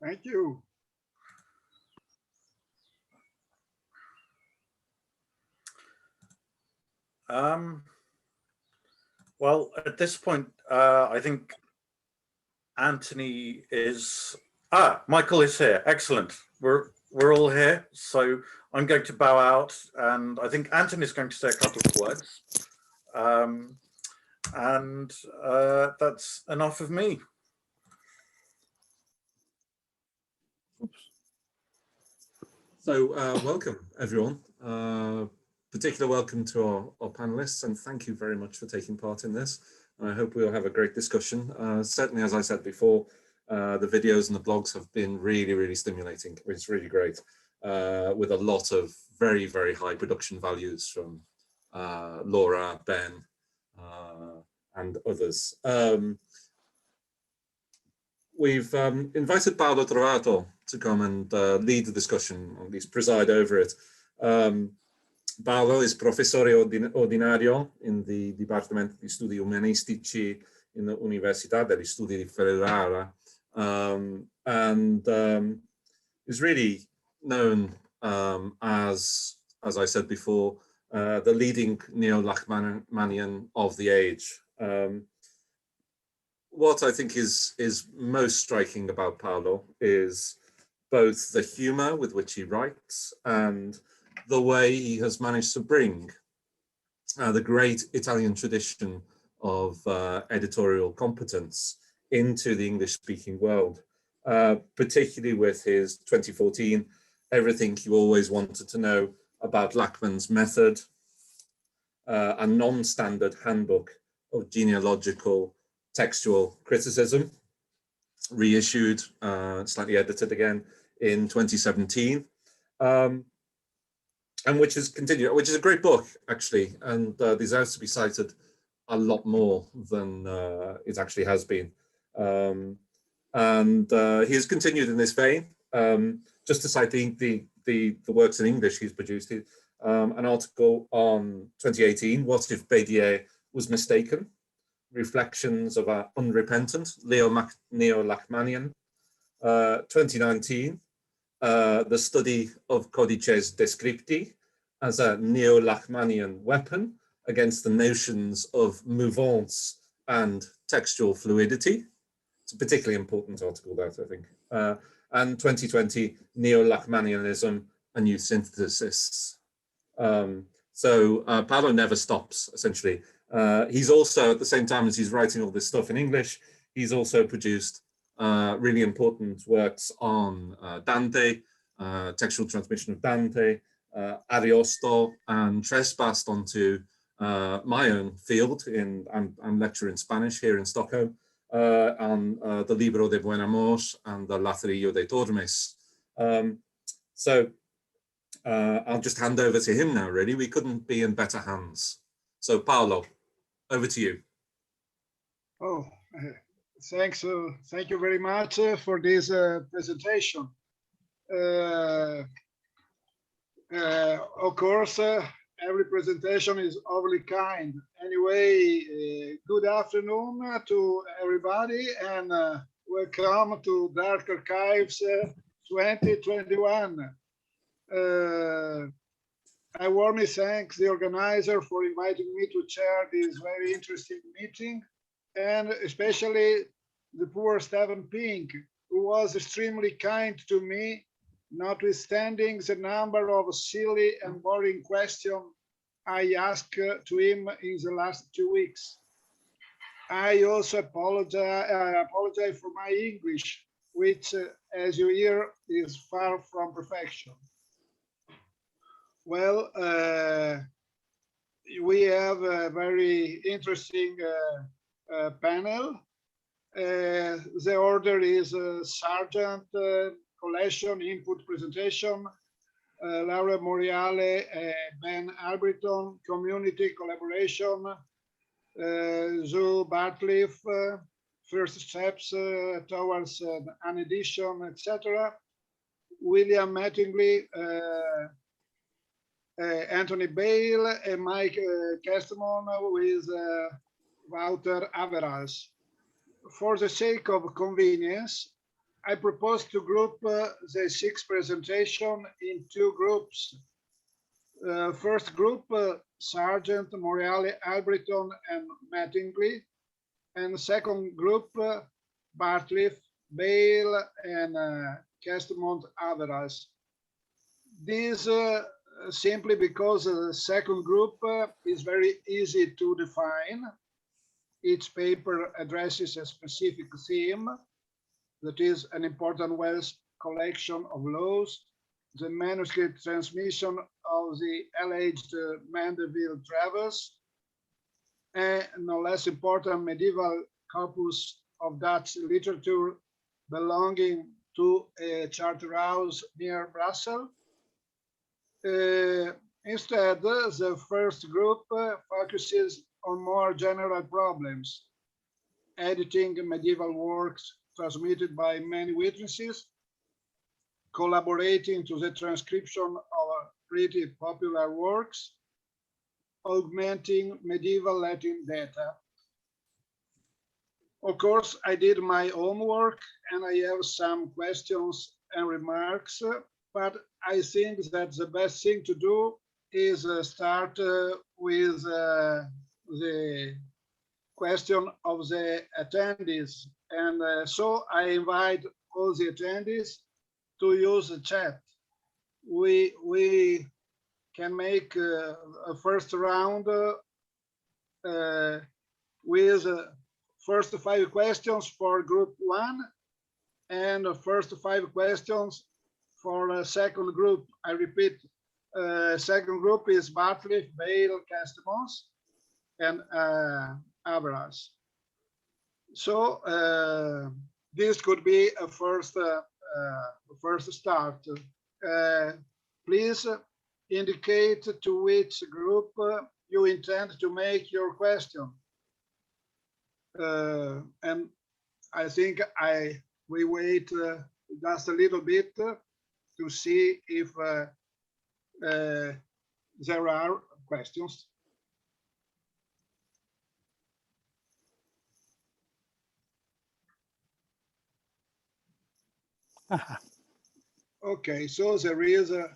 Thank you. Um, well, at this point, I think Anthony is. Michael is here. Excellent. We're all here. So I'm going to bow out, and I think Anthony is going to say a couple of words. And that's enough of me. So welcome, everyone. Particular welcome to our panelists, and thank you very much for taking part in this. I hope we'll have a great discussion. Certainly, as I said before, the videos and the blogs have been really, really stimulating. It's really great, with a lot of very, very high production values from Laura, Ben, and others. We've invited Paolo Trovato to come and lead the discussion, or at least preside over it. Paolo is professore ordinario in the Dipartimento di Studi Umanistici in the Università degli Studi di Ferrara, and is really known as I said before, the leading neo-Lachmanian of the age. What I think is most striking about Paolo is both the humor with which he writes and the way he has managed to bring the great Italian tradition of editorial competence into the English-speaking world, particularly with his 2014 Everything You Always Wanted to Know About Lachmann's Method, a non-standard handbook of genealogical textual criticism, reissued, slightly edited again in 2017, and which has continued, which is a great book actually, and deserves to be cited a lot more than it actually has been. And he has continued in this vein. Just to cite the works in English he's produced, an article on 2018, What If Bédier Was Mistaken? Reflections of an Unrepentant Neo-Lachmanian. 2019, the study of Codices Descripti as a neo-Lachmanian weapon against the notions of mouvance and textual fluidity. It's a particularly important article, that I think. And 2020, Neo-Lachmanianism, a New Synthesis. So Paolo never stops, essentially. He's also, at the same time as he's writing all this stuff in English, he's also produced really important works on Dante, textual transmission of Dante, Ariosto, and trespassed onto my own field. I'm lecturing in Spanish here in Stockholm, on the Libro de Buen Amor and the Lazarillo de Tormes. So I'll just hand over to him now, really. We couldn't be in better hands. So Paolo, over to you. Oh, thanks. Thank you very much for this presentation. Of course, every presentation is overly kind. Anyway, good afternoon to everybody, and welcome to Dark Archives 2021. I warmly thank the organizer for inviting me to chair this very interesting meeting, and especially the poor Stephen Pink, who was extremely kind to me, notwithstanding the number of silly and boring questions I asked to him in the last 2 weeks. I also apologize for my English, which, as you hear, is far from perfection. Well, we have a very interesting panel. The order is Sargent, collection, input, presentation, Laura Moriale, Ben Alberton, community, collaboration, Zoe Bartliff, first steps towards UnEdition, etc. William Mattingly, Anthony Bale, and Mike Kestemon with Wouter Averas. For the sake of convenience, I propose to group the 6 presentation in 2 groups. First group, Sargent, Morreale, Albritton, and Mattingly. And second group, Bartlett, Bale, and Castemont Averas. This simply because the second group is very easy to define. Each paper addresses a specific theme, that is an important Welsh collection of laws, the manuscript transmission of the alleged Mandeville Travels, and no less important medieval corpus of Dutch literature belonging to a charter house near Brussels. Instead, the first group focuses on more general problems, editing medieval works transmitted by many witnesses, collaborating to the transcription of pretty popular works, augmenting medieval Latin data. Of course, I did my homework and I have some questions and remarks, but I think that the best thing to do is start with the question of the attendees. And so I invite all the attendees to use the chat. We can make a first round with first 5 questions for group 1 and the first 5 questions for a second group. I repeat, second group is Bartlett, Bale, Castemont, and Averas. So this could be a first start. Please indicate to which group you intend to make your question. And I think we wait just a little bit to see if there are questions. Okay, so there is a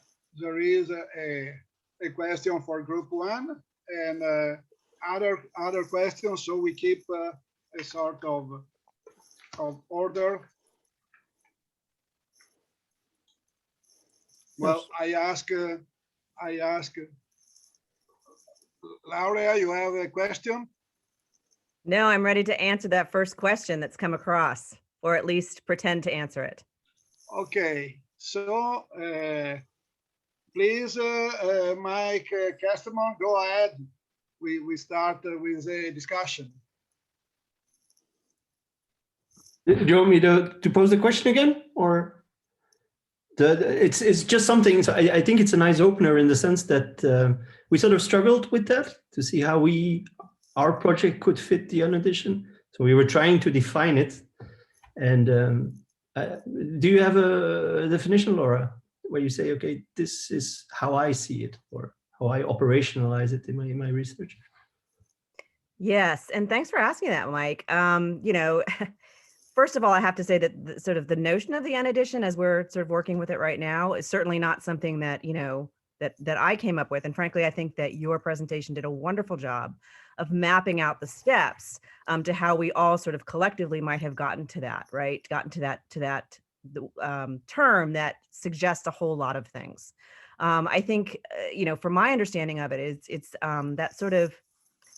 question for group 1 and other questions. So we keep a sort of order. Well, I ask Laura, you have a question? No, I'm ready to answer that first question that's come across, or at least pretend to answer it. Okay, so please, Mike Castemont, go ahead. We start with a discussion. Do you want me to pose the question again, or it's just something? So I think it's a nice opener in the sense that we sort of struggled with that to see how our project could fit the UnEdition. So we were trying to define it. And do you have a definition, Laura, where you say, okay, this is how I see it, or how I operationalize it in my research? Yes, and thanks for asking that, Mike. You know, first of all, I have to say that sort of the notion of the UnEdition, as we're sort of working with it right now, is certainly not something that, you know, that I came up with. And frankly, I think that your presentation did a wonderful job of mapping out the steps to how we all sort of collectively might have gotten to that, right? Gotten to that term that suggests a whole lot of things. I think, you know, from my understanding of it, it's that sort of,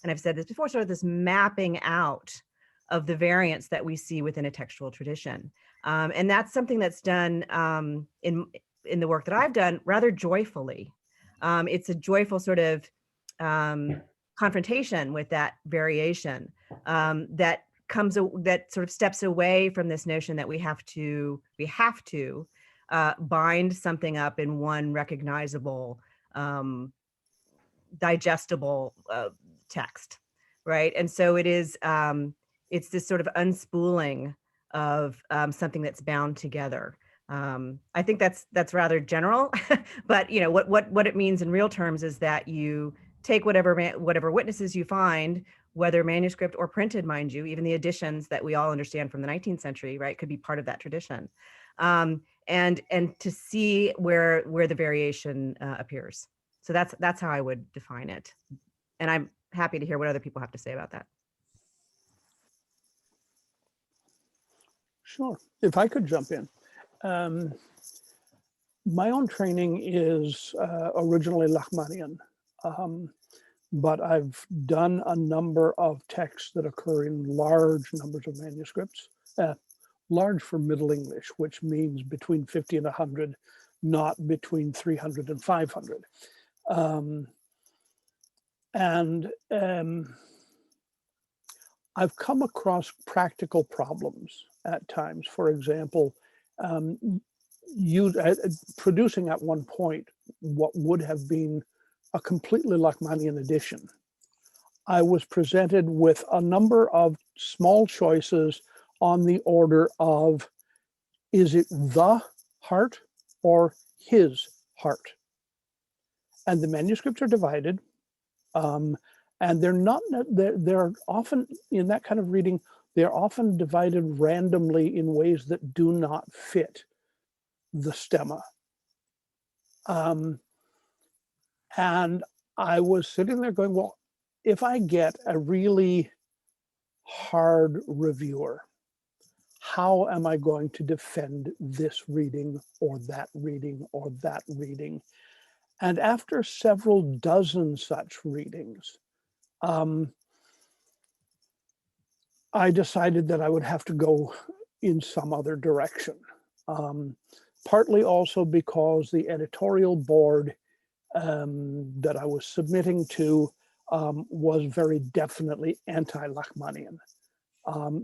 and I've said this before, sort of this mapping out of the variants that we see within a textual tradition. And that's something that's done in the work that I've done rather joyfully. It's a joyful sort of confrontation with that variation that sort of steps away from this notion that we have to bind something up in one recognizable, digestible text, right? And so it is, it's this sort of unspooling of something that's bound together. I think that's rather general, but you know what it means in real terms is that you take whatever witnesses you find, whether manuscript or printed, mind you, even the editions that we all understand from the 19th century, right, could be part of that tradition. And to see where the variation appears. So that's how I would define it. And I'm happy to hear what other people have to say about that. Sure. If I could jump in. My own training is originally Lachmanian, but I've done a number of texts that occur in large numbers of manuscripts, large for Middle English, which means between 50 and 100, not between 300 and 500. I've come across practical problems at times. For example, producing at one point what would have been a completely Lachmanian edition. I was presented with a number of small choices on the order of, is it the heart or his heart? And the manuscripts are divided. And they're often, in that kind of reading, they're often divided randomly in ways that do not fit the stemma. And I was sitting there going, well, if I get a really hard reviewer, how am I going to defend this reading or that reading or that reading? And after several dozen such readings, I decided that I would have to go in some other direction. Partly also because the editorial board that I was submitting to was very definitely anti-Lachmanian.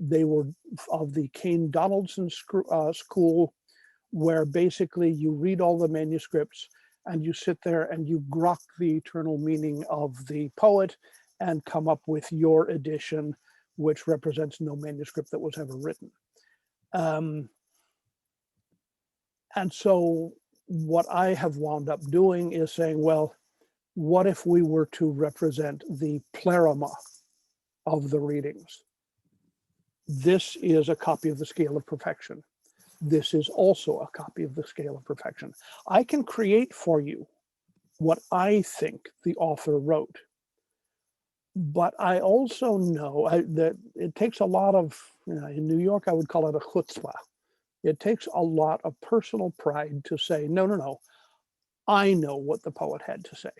They were of the Kane Donaldson school, where basically you read all the manuscripts and you sit there and you grok the eternal meaning of the poet and come up with your edition, which represents no manuscript that was ever written. And so what I have wound up doing is saying, well, what if we were to represent the pleroma of the readings? This is a copy of the Scale of Perfection. This is also a copy of the Scale of Perfection. I can create for you what I think the author wrote. But I also know that it takes a lot of, in New York, I would call it a chutzpah. It takes a lot of personal pride to say, no, I know what the poet had to say.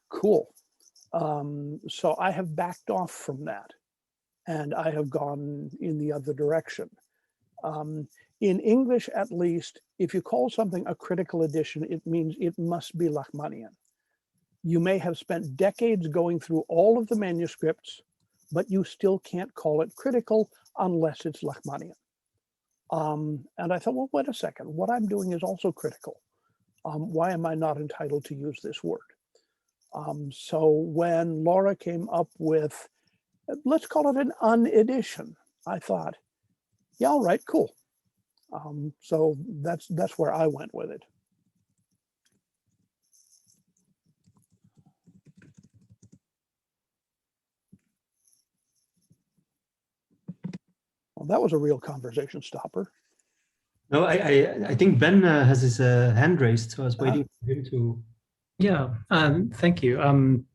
Cool. So I have backed off from that, and I have gone in the other direction. In English, at least, if you call something a critical edition, it means it must be Lachmanian. You may have spent decades going through all of the manuscripts, but you still can't call it critical unless it's Lachmanian. And I thought, well, wait a second, what I'm doing is also critical. Why am I not entitled to use this word? So when Laura came up with, let's call it an UnEdition, I thought, yeah, all right, cool. So that's where I went with it. Well, that was a real conversation stopper. No, I think Ben has his hand raised, so I was waiting for him to. Yeah, thank you.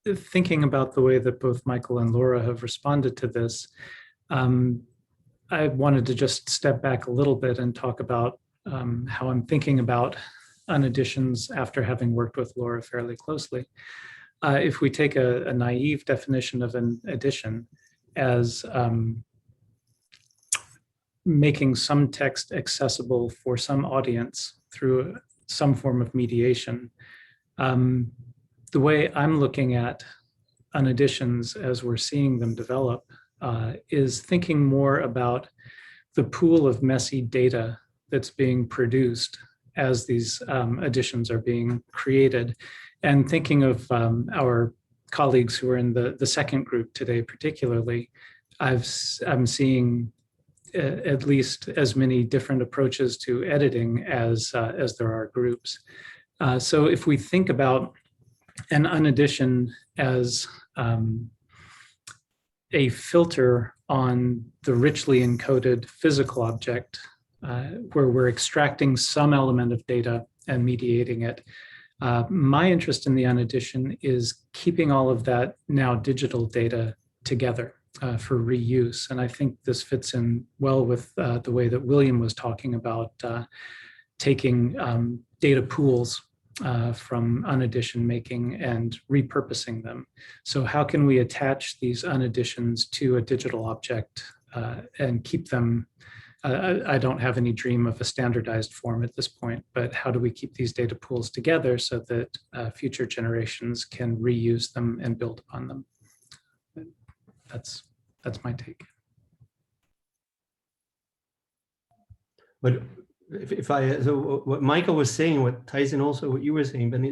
Thinking about the way that both Michael and Laura have responded to this, I wanted to just step back a little bit and talk about how I'm thinking about UnEditions after having worked with Laura fairly closely. If we take a naive definition of an edition as making some text accessible for some audience through some form of mediation, the way I'm looking at UnEditions as we're seeing them develop is thinking more about the pool of messy data that's being produced as these editions are being created, and thinking of our colleagues who are in the second group today particularly. I'm seeing at least as many different approaches to editing as there are groups. So if we think about an UnEdition as a filter on the richly encoded physical object, where we're extracting some element of data and mediating it. My interest in the UnEdition is keeping all of that now digital data together for reuse. And I think this fits in well with the way that William was talking about taking data pools from UnEdition making and repurposing them. So how can we attach these UnEditions to a digital object and keep them? I don't have any dream of a standardized form at this point, but how do we keep these data pools together so that future generations can reuse them and build upon them? That's my take. But if I, so what Michael was saying, what ties in also what you were saying, Ben,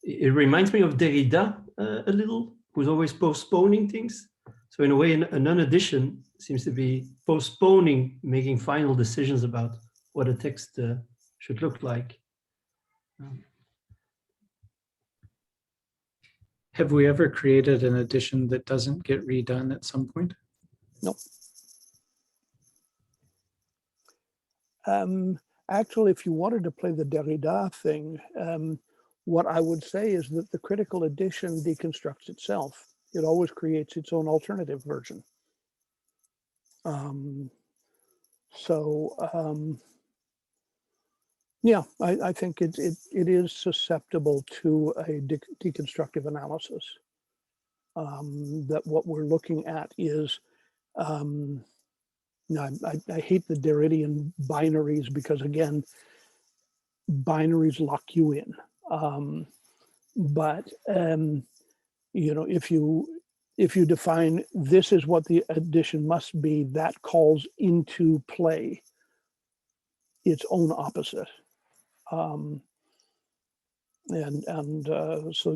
it reminds me of Derrida a little, who's always postponing things. So in a way, an UnEdition seems to be postponing making final decisions about what a text should look like. Have we ever created an edition that doesn't get redone at some point? No. Actually, if you wanted to play the Derrida thing, what I would say is that the critical edition deconstructs itself. It always creates its own alternative version. Yeah, I think it is susceptible to a deconstructive analysis. That what we're looking at is, I hate the Derridian binaries because, again, binaries lock you in. You know, if you define this is what the edition must be, that calls into play its own opposite. So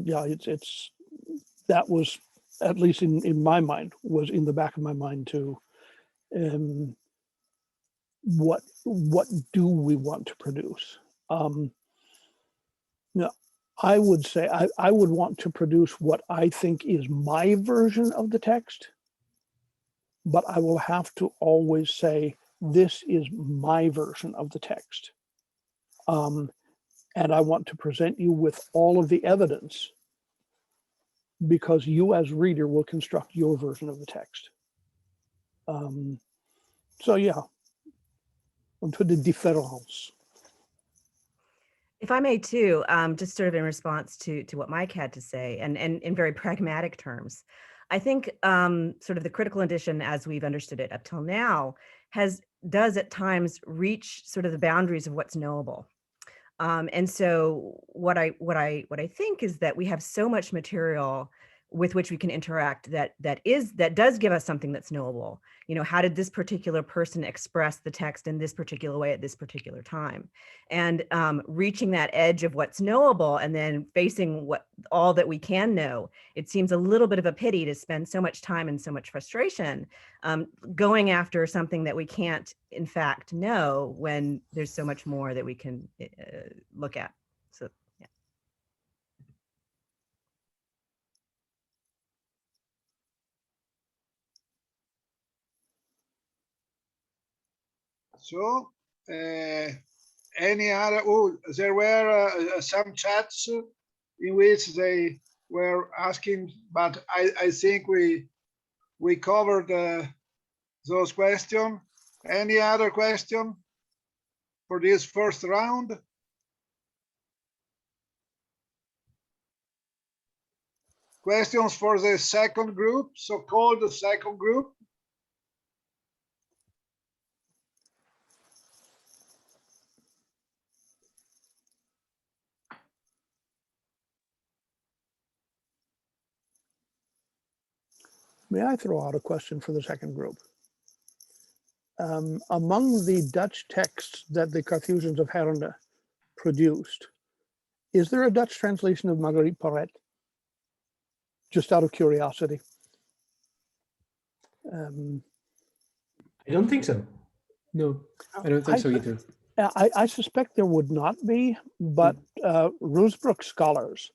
yeah, it's that was, at least in my mind, was in the back of my mind too. What do we want to produce? I would say I would want to produce what I think is my version of the text, but I will have to always say, this is my version of the text. And I want to present you with all of the evidence, because you as reader will construct your version of the text. So yeah, un peu de différence. If I may too, just sort of in response to what Mike had to say, and in very pragmatic terms, I think sort of the critical edition, as we've understood it up till now, does at times reach sort of the boundaries of what's knowable. And so what I think is that we have so much material with which we can interact that does give us something that's knowable. You know, how did this particular person express the text in this particular way at this particular time? And reaching that edge of what's knowable and then facing all that we can know, it seems a little bit of a pity to spend so much time and so much frustration going after something that we can't in fact know, when there's so much more that we can look at. So yeah. So, any other? Oh, there were some chats in which they were asking, but I think we covered those questions. Any other question for this first round? Questions for the second group, so-called the second group? May I throw out a question for the second group? Among the Dutch texts that the Carthusians of Herne produced, is there a Dutch translation of Marguerite Porete? Just out of curiosity. I don't think so. No, I don't think so either. I suspect there would not be, but Roosbrook scholars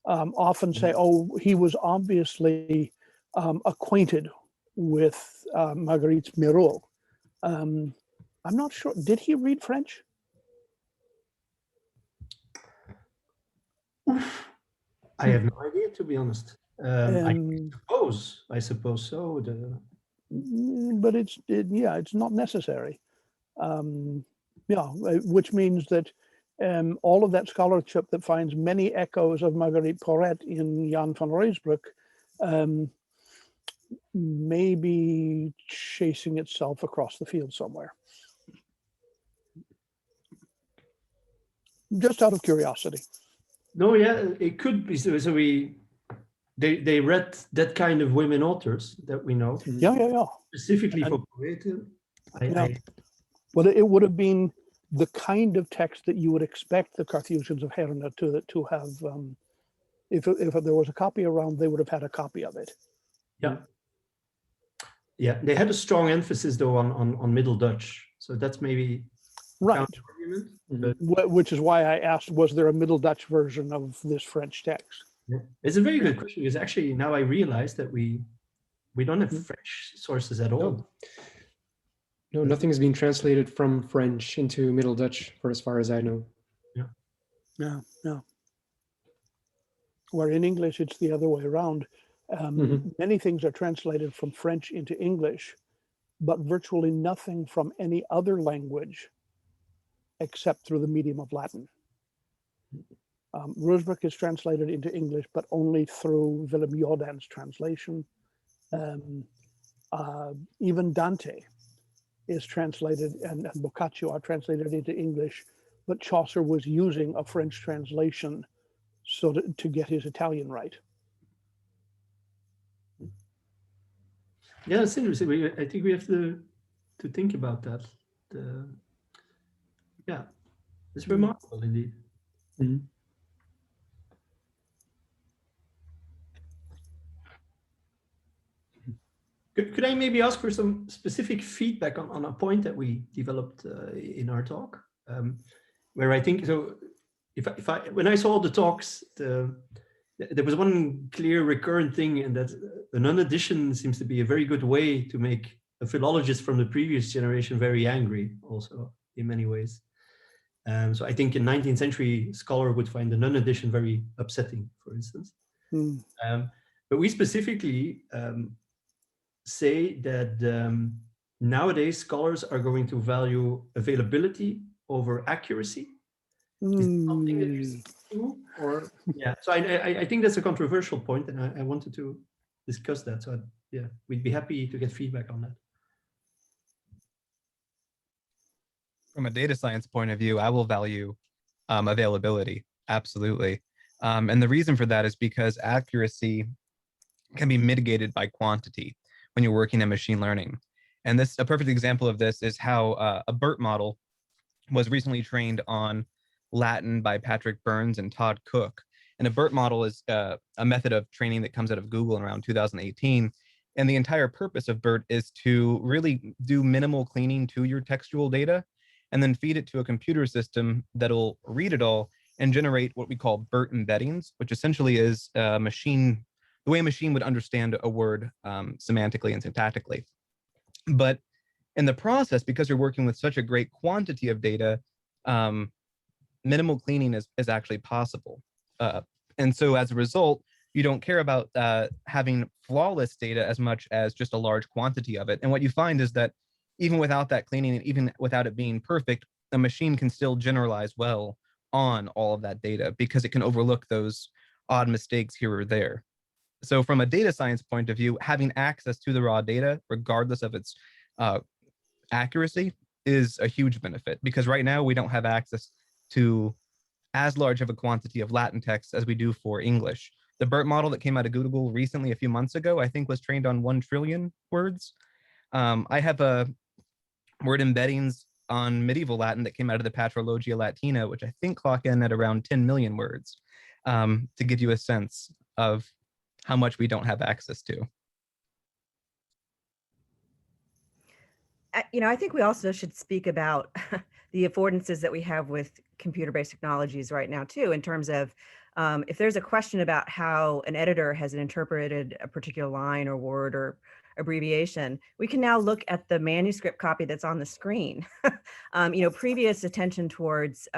often say, oh, he was obviously acquainted with Marguerite Miraut. I'm not sure. Did he read French? I have no idea, to be honest. I suppose so. But it's not necessary. Which means that all of that scholarship that finds many echoes of Marguerite Porete in Jan van Ruysbroek may be chasing itself across the field somewhere. Just out of curiosity. No, yeah, it could be. So they read that kind of women authors that we know. Yeah. Specifically for Porete. Well, it would have been the kind of text that you would expect the Carthusians of Herne to have. If there was a copy around, they would have had a copy of it. Yeah. Yeah, they had a strong emphasis though on Middle Dutch. So that's maybe right. But, which is why I asked, was there a Middle Dutch version of this French text? Yeah. It's a very good question, because actually now I realize that we don't have French sources at all. No, nothing has been translated from French into Middle Dutch, for as far as I know. No. Where in English, it's the other way around. Many things are translated from French into English, but virtually nothing from any other language except through the medium of Latin. Ruysbroek is translated into English, but only through Willem Jordaan's translation. Even Dante is translated, and Boccaccio are translated into English, but Chaucer was using a French translation so to get his Italian right. Yeah, it's interesting. I think we have to think about that. Yeah, it's remarkable indeed. Could I maybe ask for some specific feedback on a point that we developed in our talk, where I think so. When I saw the talks, there was one clear recurrent thing, and that an UnEdition seems to be a very good way to make a philologist from the previous generation very angry, also in many ways. So I think a 19th century scholar would find an UnEdition very upsetting, for instance. But we specifically say that nowadays scholars are going to value availability over accuracy. Is it something that you see too, or yeah? So I think that's a controversial point, and I wanted to discuss that. So yeah, we'd be happy to get feedback on that. From a data science point of view, I will value availability, absolutely. And the reason for that is because accuracy can be mitigated by quantity when you're working in machine learning. And a perfect example of this is how a BERT model was recently trained on Latin by Patrick Burns and Todd Cook. And a BERT model is a method of training that comes out of Google in around 2018. And the entire purpose of BERT is to really do minimal cleaning to your textual data and then feed it to a computer system that'll read it all and generate what we call BERT embeddings, which essentially is the way a machine would understand a word semantically and syntactically. But in the process, because you're working with such a great quantity of data, minimal cleaning is actually possible. And so as a result, you don't care about having flawless data as much as just a large quantity of it. And what you find is that even without that cleaning, and even without it being perfect, a machine can still generalize well on all of that data because it can overlook those odd mistakes here or there. So from a data science point of view, having access to the raw data, regardless of its accuracy, is a huge benefit, because right now we don't have access to as large of a quantity of Latin text as we do for English. The BERT model that came out of Google recently, a few months ago, I think was trained on 1 trillion words. I have a word embeddings on medieval Latin that came out of the Patrologia Latina, which I think clock in at around 10 million words, to give you a sense of how much we don't have access to. I think we also should speak about the affordances that we have with computer-based technologies right now too, in terms of if there's a question about how an editor has interpreted a particular line or word or abbreviation, we can now look at the manuscript copy that's on the screen. Previous attention towards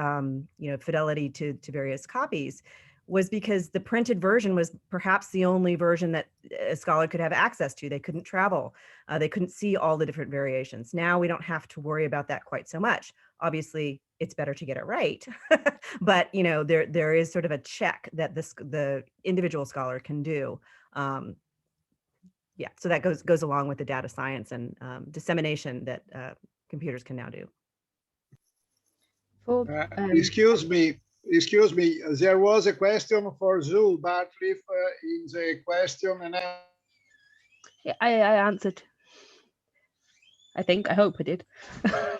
fidelity to various copies was because the printed version was perhaps the only version that a scholar could have access to. They couldn't travel. They couldn't see all the different variations. Now we don't have to worry about that quite so much. Obviously, it's better to get it right, but there is sort of a check that the individual scholar can do. Yeah, so that goes along with the data science and dissemination that computers can now do. Excuse me. There was a question for Zul Bartliffe in the question and Yeah, I answered. I think. I hope I did.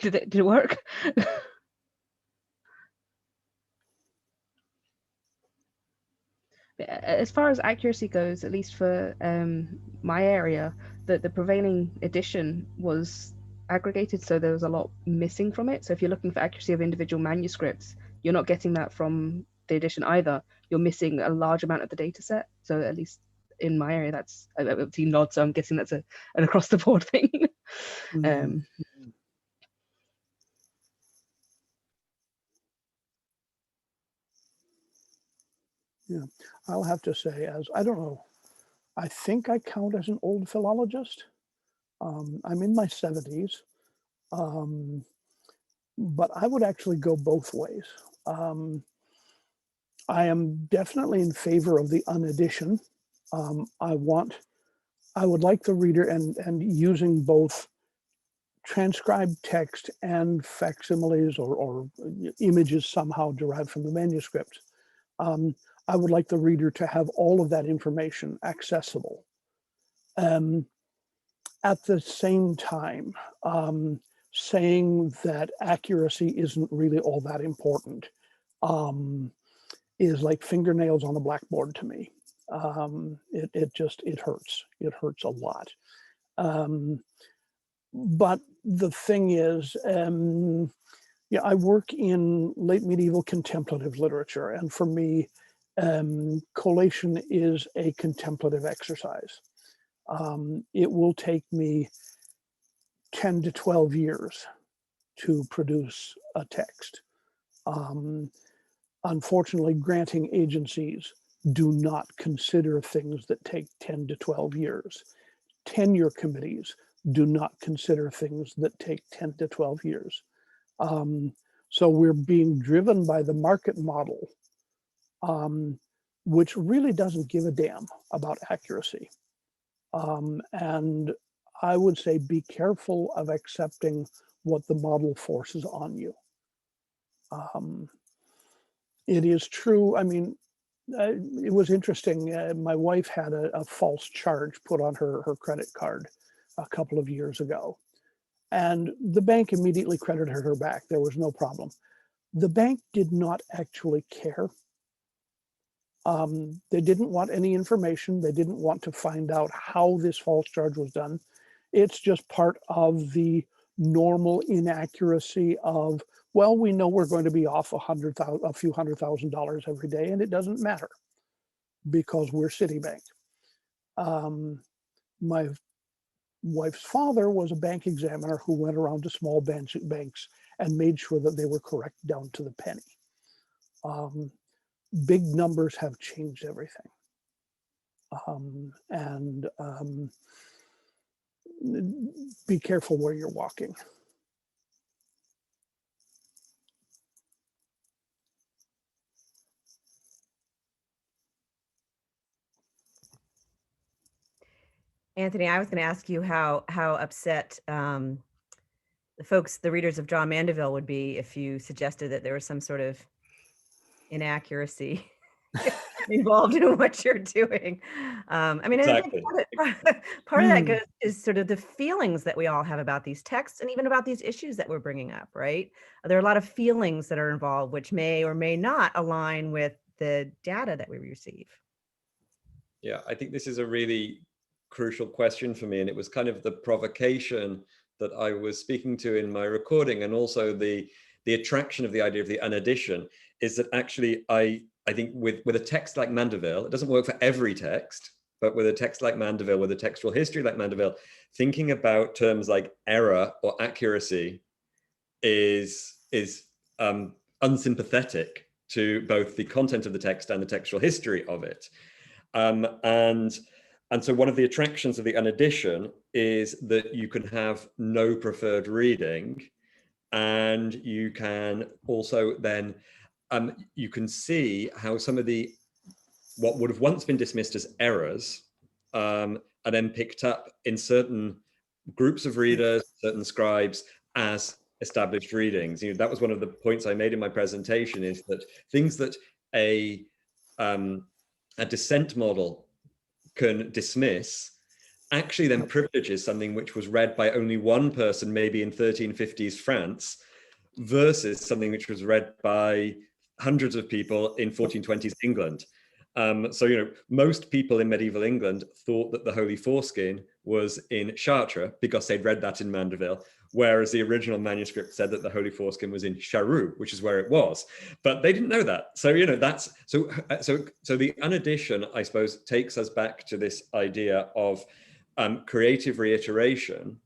Did it work? As far as accuracy goes, at least for my area, the prevailing edition was aggregated, so there was a lot missing from it. So if you're looking for accuracy of individual manuscripts, you're not getting that from the edition either. You're missing a large amount of the data set. So at least in my area, that's, I've seen nods, so I'm guessing that's an across the board thing. Yeah, I'll have to say, as I don't know, I think I count as an old philologist. I'm in my 70s, but I would actually go both ways. I am definitely in favor of the UnEdition. I would like the reader and using both transcribed text and facsimiles or images somehow derived from the manuscript. I would like the reader to have all of that information accessible. At the same time, saying that accuracy isn't really all that important is like fingernails on a blackboard to me. It hurts. It hurts a lot. But the thing is, I work in late medieval contemplative literature, and for me, collation is a contemplative exercise. It will take me 10 to 12 years to produce a text. Unfortunately, granting agencies do not consider things that take 10 to 12 years. Tenure committees do not consider things that take 10 to 12 years. So we're being driven by the market model, which really doesn't give a damn about accuracy. And I would say be careful of accepting what the model forces on you. It is true. I mean, it was interesting. My wife had a false charge put on her credit card a couple of years ago, and the bank immediately credited her back. There was no problem. The bank did not actually care. They didn't want any information. They didn't want to find out how this false charge was done. It's just part of the normal inaccuracy of, well, we know we're going to be off a few $100,000 every day, and it doesn't matter because we're Citibank. My wife's father was a bank examiner who went around to small banks and made sure that they were correct down to the penny. Big numbers have changed everything. Be careful where you're walking. Anthony, I was going to ask you how upset the readers of John Mandeville would be if you suggested that there was some sort of inaccuracy involved in what you're doing. I mean, Exactly. I think part of that is sort of the feelings that we all have about these texts and even about these issues that we're bringing up, right? There are a lot of feelings that are involved, which may or may not align with the data that we receive. Yeah, I think this is a really crucial question for me, and it was kind of the provocation that I was speaking to in my recording, and also the the attraction of the idea of the UnEdition is that actually I think with a text like Mandeville, it doesn't work for every text, but with a text like Mandeville, with a textual history like Mandeville, thinking about terms like error or accuracy is unsympathetic to both the content of the text and the textual history of it. And so one of the attractions of the UnEdition is that you can have no preferred reading, and you can also then, you can see how some of what would have once been dismissed as errors are then picked up in certain groups of readers, certain scribes, as established readings. That was one of the points I made in my presentation, is that things that a dissent model can dismiss actually then privileges something which was read by only one person, maybe in 1350s France, versus something which was read by hundreds of people in 1420s England. So, most people in medieval England thought that the Holy Foreskin was in Chartres because they'd read that in Mandeville, whereas the original manuscript said that the Holy Foreskin was in Charroux, which is where it was. But they didn't know that. So, so the UnEdition, I suppose, takes us back to this idea of creative reiteration,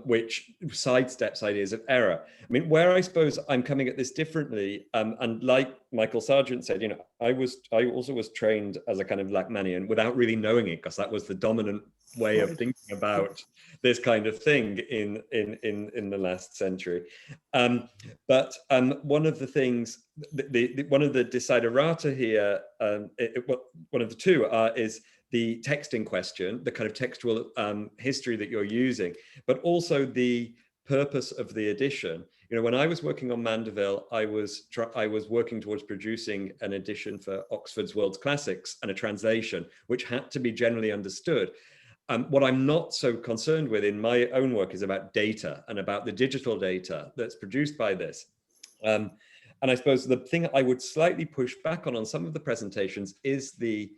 which sidesteps ideas of error. I mean, where I suppose I'm coming at this differently, and like Michael Sargent said, I also was trained as a kind of Lachmanian without really knowing it, because that was the dominant way of thinking about this kind of thing in the last century. But one of the things, one of the desiderata here, one of the two is the text in question, the kind of textual history that you're using, but also the purpose of the edition. When I was working on Mandeville, I was working towards producing an edition for Oxford's World's Classics and a translation, which had to be generally understood. What I'm not so concerned with in my own work is about data and about the digital data that's produced by this. And I suppose the thing I would slightly push back on some of the presentations is the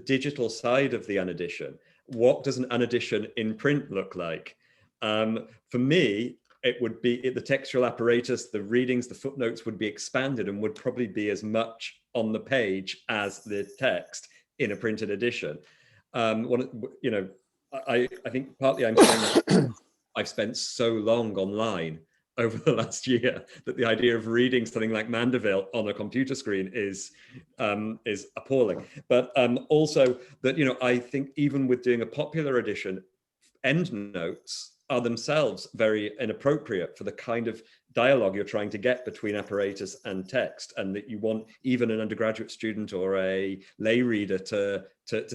digital side of the UnEdition. What does an UnEdition in print look like? For me, it would be the textual apparatus, the readings, the footnotes would be expanded and would probably be as much on the page as the text in a printed edition. I think partly I'm saying that I've spent so long online over the last year that the idea of reading something like Mandeville on a computer screen is appalling. But also that, I think even with doing a popular edition, endnotes are themselves very inappropriate for the kind of dialogue you're trying to get between apparatus and text, and that you want even an undergraduate student or a lay reader to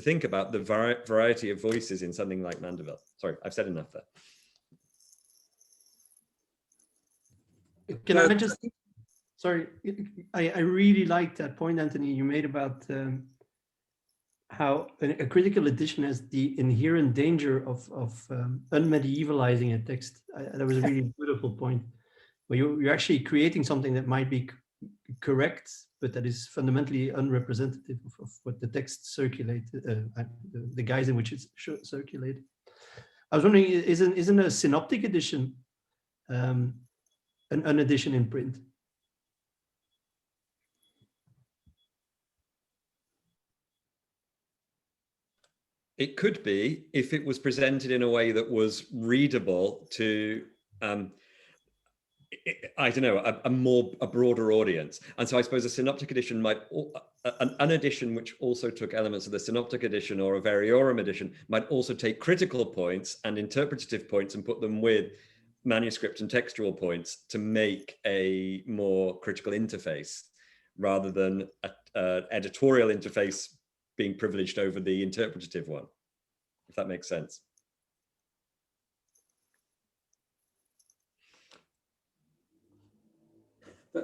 think about the variety of voices in something like Mandeville. Sorry, I've said enough there. Can I just, sorry, I really like that point, Anthony, you made about how a critical edition has the inherent danger of unmedievalizing a text. That was a really beautiful point, where you're actually creating something that might be correct, but that is fundamentally unrepresentative of what the text circulated, the guise in which it's circulated. I was wondering, isn't a synoptic edition an UnEdition in print? It could be, if it was presented in a way that was readable to, I don't know, a broader audience. And so I suppose a synoptic edition might, an UnEdition which also took elements of the synoptic edition or a variorum edition might also take critical points and interpretative points and put them with manuscript and textual points to make a more critical interface, rather than an editorial interface being privileged over the interpretative one, if that makes sense.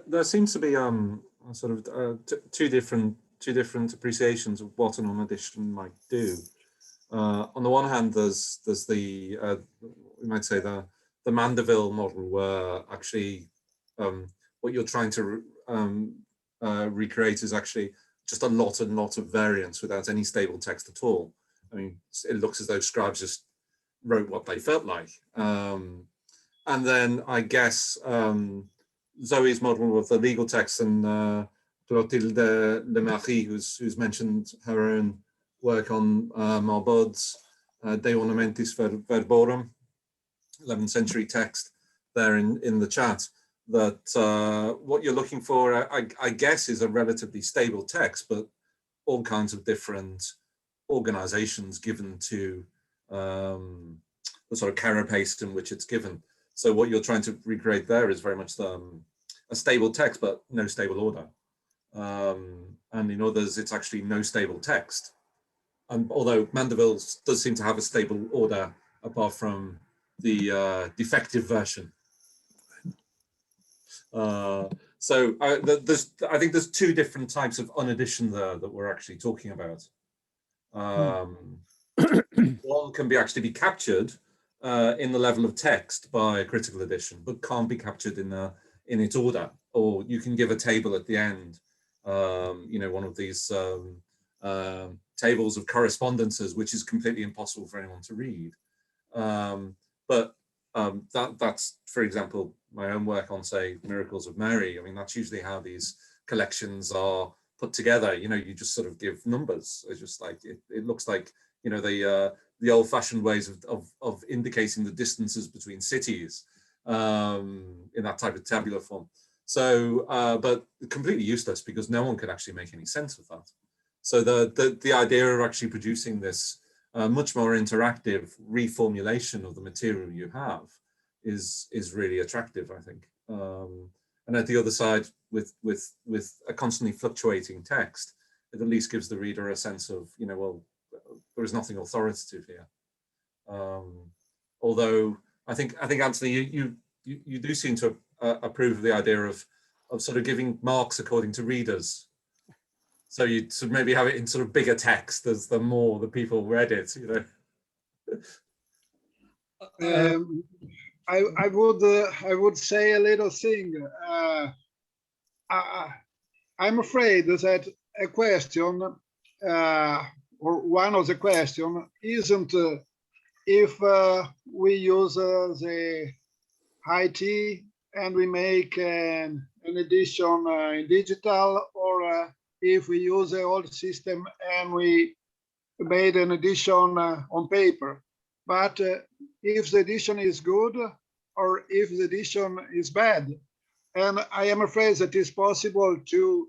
There seems to be sort of two different appreciations of what an UnEdition might do. On the one hand, there's the we might say the Mandeville model, where actually what you're trying to recreate is actually just a lot of variance without any stable text at all. I mean, it looks as though scribes just wrote what they felt like. And then I guess Zoe's model of the legal text and Clotilde Lemarie, who's mentioned her own work on Marbaud's De Ornamentis Verborum, 11th century text there in the chat, that what you're looking for, I guess, is a relatively stable text, but all kinds of different organizations given to the sort of carapace in which it's given. So what you're trying to recreate there is very much a stable text, but no stable order. And in others, it's actually no stable text. Although Mandeville's does seem to have a stable order, apart from the defective version. So I think there's two different types of unedition there that we're actually talking about. One can actually be captured in the level of text by a critical edition, but can't be captured in its order. Or you can give a table at the end, one of these tables of correspondences, which is completely impossible for anyone to read. But that's, for example, my own work on, say, Miracles of Mary. I mean, that's usually how these collections are put together. You just sort of give numbers. It's just like, it looks like, the old-fashioned ways of indicating the distances between cities in that type of tabular form. So, but completely useless because no one could actually make any sense of that. So the idea of actually producing this much more interactive reformulation of the material you have is really attractive, I think. And at the other side, with a constantly fluctuating text, it at least gives the reader a sense of, well, there is nothing authoritative here. Although I think Anthony, you do seem to approve of the idea of sort of giving marks according to readers. So you sort of maybe have it in sort of bigger text as the more the people read it, I would say a little thing. I'm afraid that a question, or one of the questions, isn't if we use the IT and we make an edition in digital, or if we use the old system and we made an edition on paper. But if the edition is good or if the edition is bad, and I am afraid that it's possible to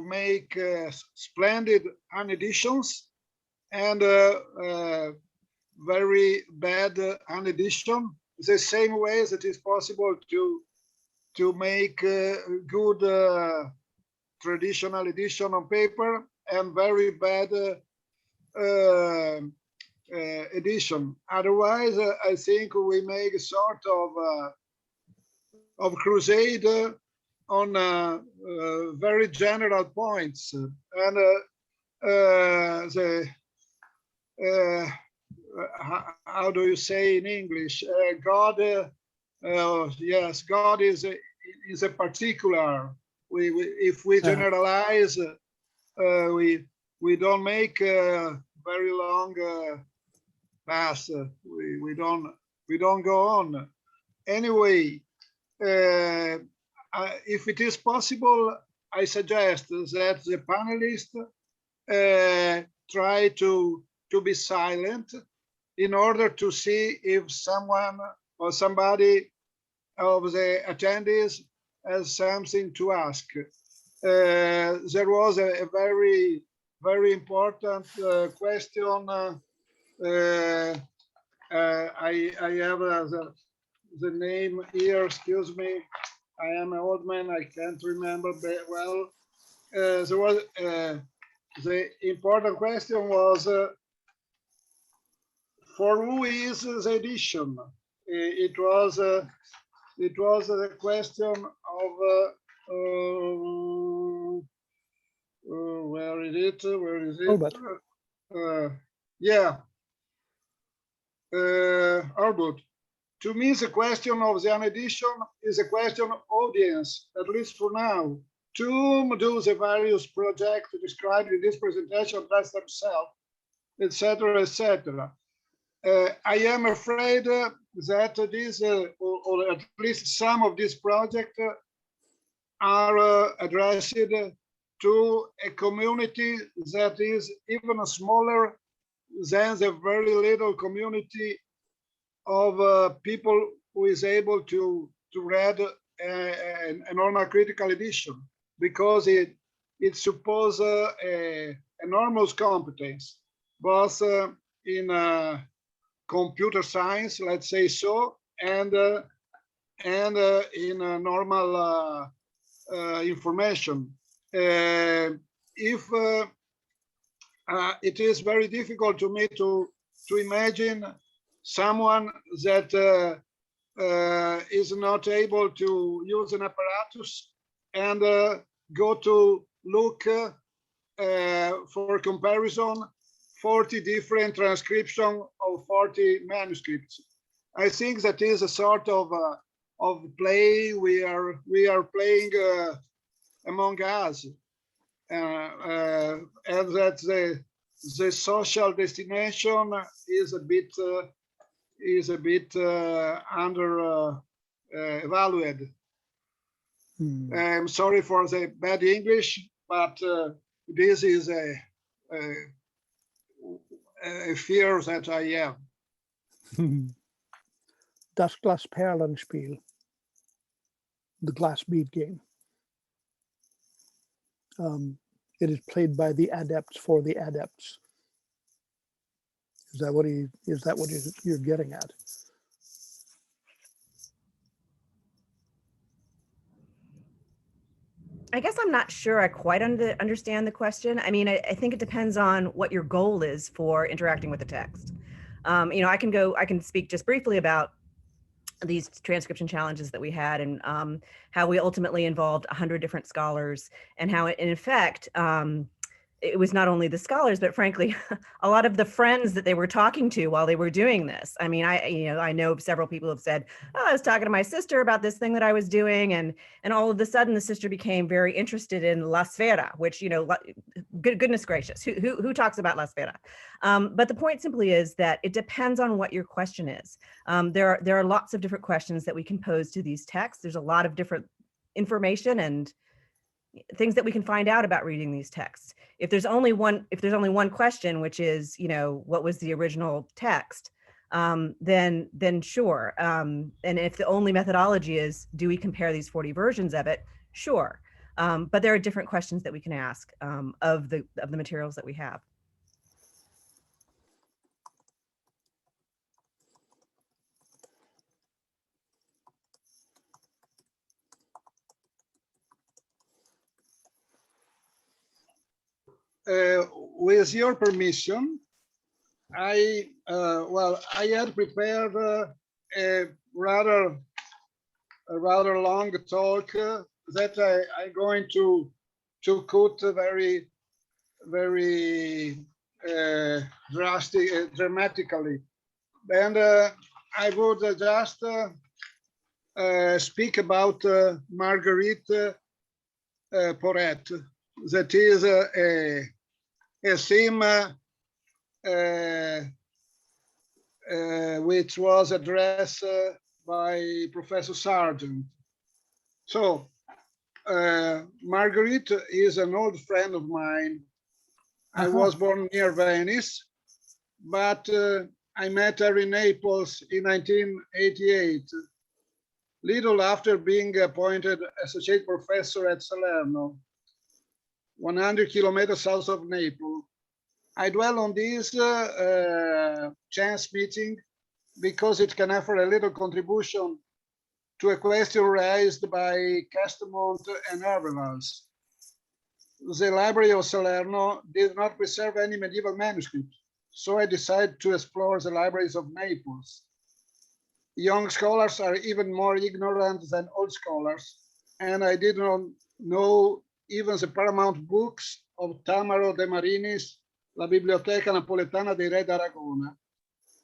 make splendid uneditions and very bad unedition, the same way that it's possible to make good traditional edition on paper and very bad edition. Otherwise, I think we make a sort of crusade on very general points. And how do you say in English? God, yes, God is a particular. If we generalize, we don't make very long path. We don't go on. Anyway, if it is possible, I suggest that the panelists try to be silent in order to see if someone or somebody of the attendees has something to ask. There was a very, very important question. I have the name here, excuse me. I am an old man, I can't remember well. There was, the important question was, for who is the edition? It was the question of where is it? Where is it? Albert. Yeah, Albert. To me, the question of the unedition is a question of audience, at least for now. To whom do the various projects described in this presentation address themselves, etc., etc. I am afraid that this, or at least some of these projects are addressed to a community that is even smaller than the very little community of people who is able to read a normal critical edition, because it supposes enormous competence, both in computer science, let's say so, and in normal information. If it is very difficult to me to imagine someone that is not able to use an apparatus and go to look for comparison 40 different transcription of 40 manuscripts. I think that is a sort of play we are playing among us, and that the social destination is a bit under evaluated. I'm sorry for the bad English, but this is a fear that I have. Das Glasperlenspiel, the glass bead game. It is played by the adepts for the adepts. Is that what you're getting at? I guess I'm not sure I quite understand the question. I mean, I think it depends on what your goal is for interacting with the text. You know, I can speak just briefly about these transcription challenges that we had, and how we ultimately involved 100 different scholars, and how in effect, it was not only the scholars, but frankly, a lot of the friends that they were talking to while they were doing this. I mean, I know several people have said, oh, I was talking to my sister about this thing that I was doing. And all of a sudden the sister became very interested in La Sfera, which, you know, goodness gracious, who talks about La Sfera? But the point simply is that it depends on what your question is. There are lots of different questions that we can pose to these texts. There's a lot of different information and things that we can find out about reading these texts. If there's only one question, which is, you know, what was the original text, then sure. And if the only methodology is, do we compare these 40 versions of it? Sure. But there are different questions that we can ask of the materials that we have. With your permission, I had prepared a rather long talk that I'm going to cut very dramatically, and I would just speak about Marguerite Porete. That is a theme which was addressed by Professor Sargent. So Marguerite is an old friend of mine. I was born near Venice, but I met her in Naples in 1988, little after being appointed associate professor at Salerno, 100 kilometers south of Naples. I dwell on this chance meeting because it can offer a little contribution to a question raised by Castelmont and Averlals. The Library of Salerno did not preserve any medieval manuscripts, so I decided to explore the libraries of Naples. Young scholars are even more ignorant than old scholars, and I did not know even the paramount books of Tamaro de Marinis, La Biblioteca Napoletana dei Re d'Aragona.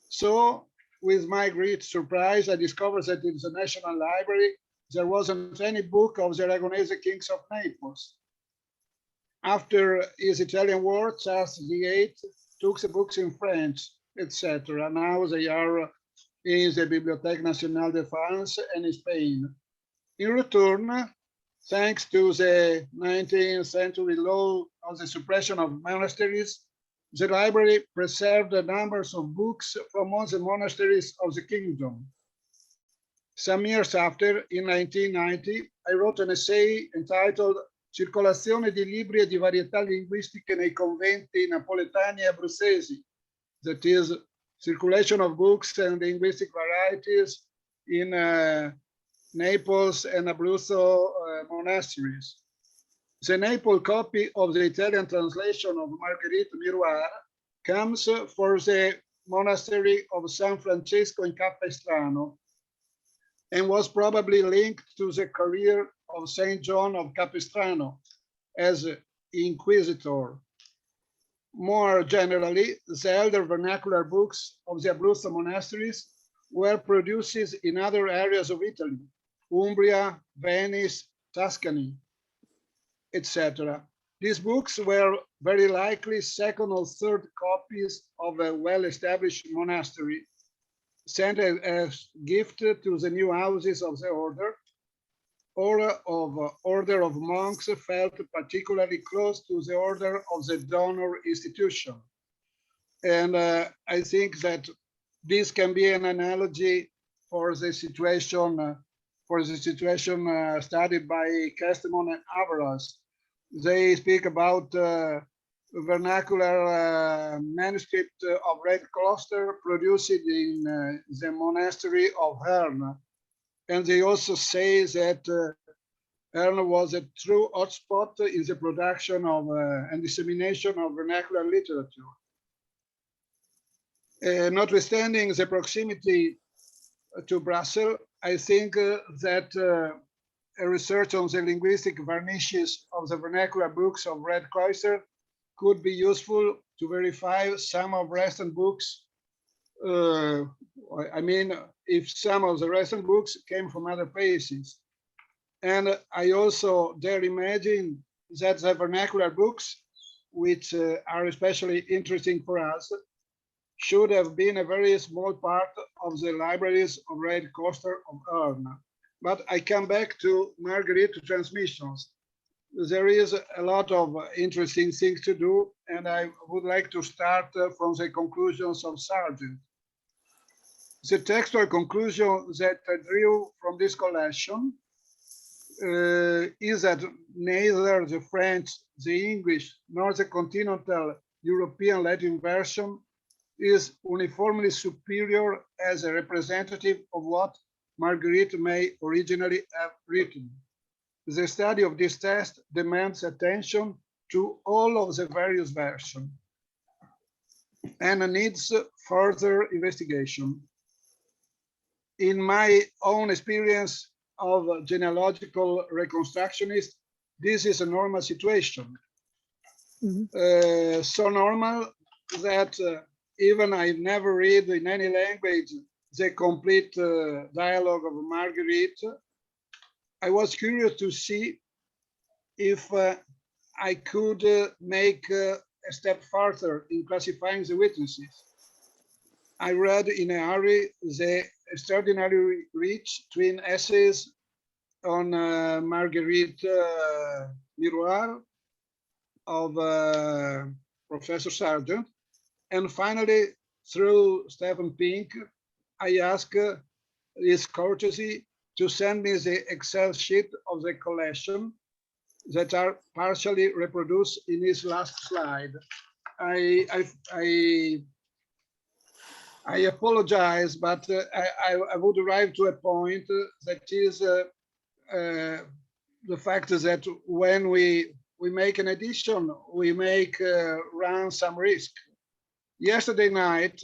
So, with my great surprise, I discovered that in the National Library, there wasn't any book of the Aragonese kings of Naples. After his Italian war, Charles VIII took the books in French etc. Now they are in the Bibliothèque Nationale de France and in Spain. In return, thanks to the 19th century law of the suppression of monasteries, the library preserved the numbers of books from all the monasteries of the kingdom. Some years after, in 1990, I wrote an essay entitled Circolazione di libri e di varietà linguistiche nei conventi napoletani e abruzzesi, that is, circulation of books and linguistic varieties in Naples and Abruzzo monasteries. The Naples copy of the Italian translation of Marguerite Miroir comes for the monastery of San Francesco in Capestrano and was probably linked to the career of Saint John of Capistrano as inquisitor. More generally, the elder vernacular books of the Abruzzo monasteries were produced in other areas of Italy, Umbria, Venice, Tuscany, etc. These books were very likely second or third copies of a well-established monastery, sent as gift to the new houses of the order, or of order of monks felt particularly close to the order of the donor institution. And I think that this can be an analogy for the situation studied by Kestemon and Avalos. They speak about vernacular manuscript of Red Cloister produced in the monastery of Herne. And they also say that Herne was a true hotspot in the production of and dissemination of vernacular literature. Notwithstanding the proximity to Brussels, I think that a research on the linguistic varnishes of the vernacular books of Red Cloister could be useful to verify some of recent books. I mean, if some of the recent books came from other places. And I also dare imagine that the vernacular books, which are especially interesting for us, should have been a very small part of the libraries of Red Cloister of Herne. But I come back to Marguerite transmissions. There is a lot of interesting things to do, and I would like to start from the conclusions of Sargent. The textual conclusion that I drew from this collection is that neither the French, the English, nor the continental European Latin version is uniformly superior as a representative of what Marguerite may originally have written. The study of this text demands attention to all of the various versions and needs further investigation. In my own experience of genealogical reconstructionist, this is a normal situation. So normal that even I never read in any language the complete dialogue of Marguerite. I was curious to see if I could make a step further in classifying the witnesses. I read in a hurry the extraordinarily rich twin essays on Marguerite Miroir of Professor Sargent. And finally, through Stephen Pink, I asked his courtesy to send me the Excel sheet of the collection that are partially reproduced in his last slide. I apologize, but I would arrive to a point that is the fact that when we make an edition, we run some risk. Yesterday night,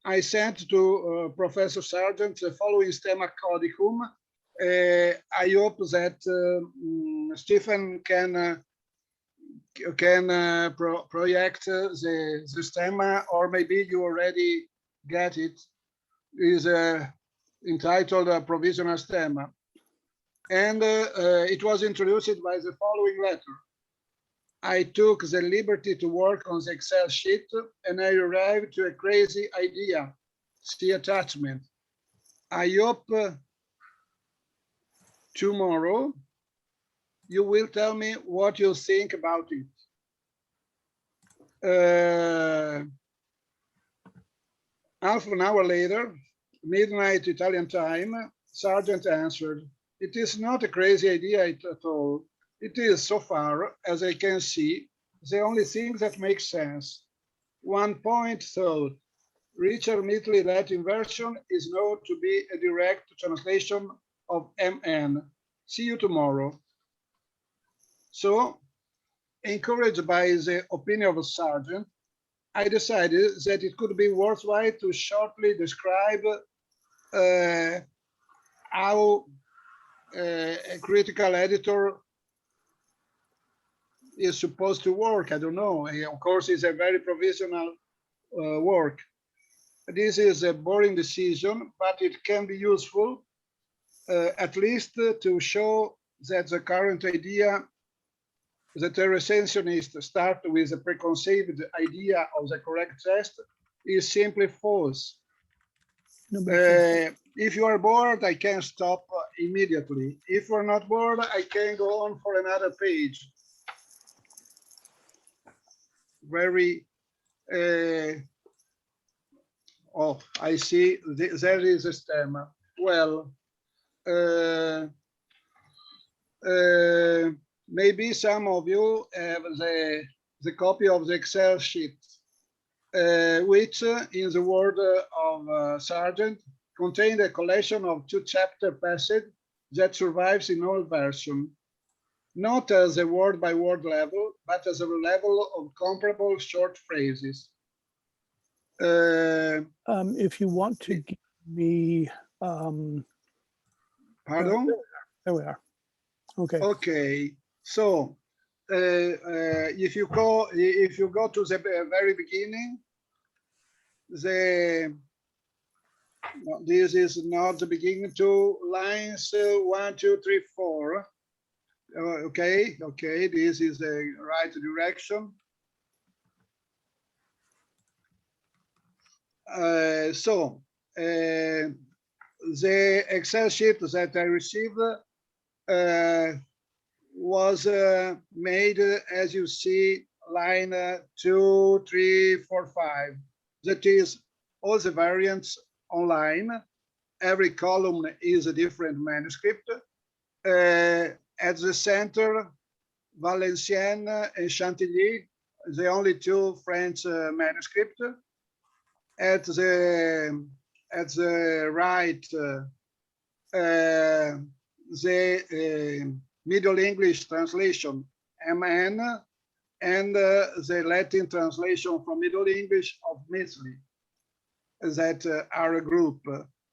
I sent to Professor Sargent the following stemma codicum. I hope that Stephen can project the stemma, or maybe you already get it. It is entitled Provisional Stemma. And it was introduced by the following letter. I took the liberty to work on the Excel sheet and I arrived to a crazy idea. See attachment. I hope tomorrow you will tell me what you think about it. Half an hour later, midnight Italian time, Sergeant answered, "It is not a crazy idea at all. It is, so far as I can see, the only thing that makes sense. 1 point thought. Richard Mitley Latin version is known to be a direct translation of MN. See you tomorrow." So, encouraged by the opinion of a sergeant, I decided that it could be worthwhile to shortly describe how a critical editor is supposed to work. I don't know. Of course, it's a very provisional work. This is a boring decision, but it can be useful, at least to show that the current idea that a recensionist start with a preconceived idea of the correct test is simply false. If you are bored, I can stop immediately. If you're not bored, I can go on for another page. Very, oh, I see, there is a stem. Well, maybe some of you have the copy of the Excel sheet, which, in the word of Sargent, contained a collection of 2 chapter passage that survives in all versions, not as a word-by-word level, but as a level of comparable short phrases. If you want to give me, Pardon? There we are. Okay. Okay. So if you go to the very beginning, this is not the beginning, 2 lines 1, 2, 3, 4. Okay, this is the right direction. So the Excel sheet that I received was made, as you see, line 2, 3, 4, 5. That is all the variants online. Every column is a different manuscript. At the center, Valenciennes and Chantilly, the only 2 French manuscripts. At the right, the Middle English translation, MN, and the Latin translation from Middle English of Mitley, that are a group.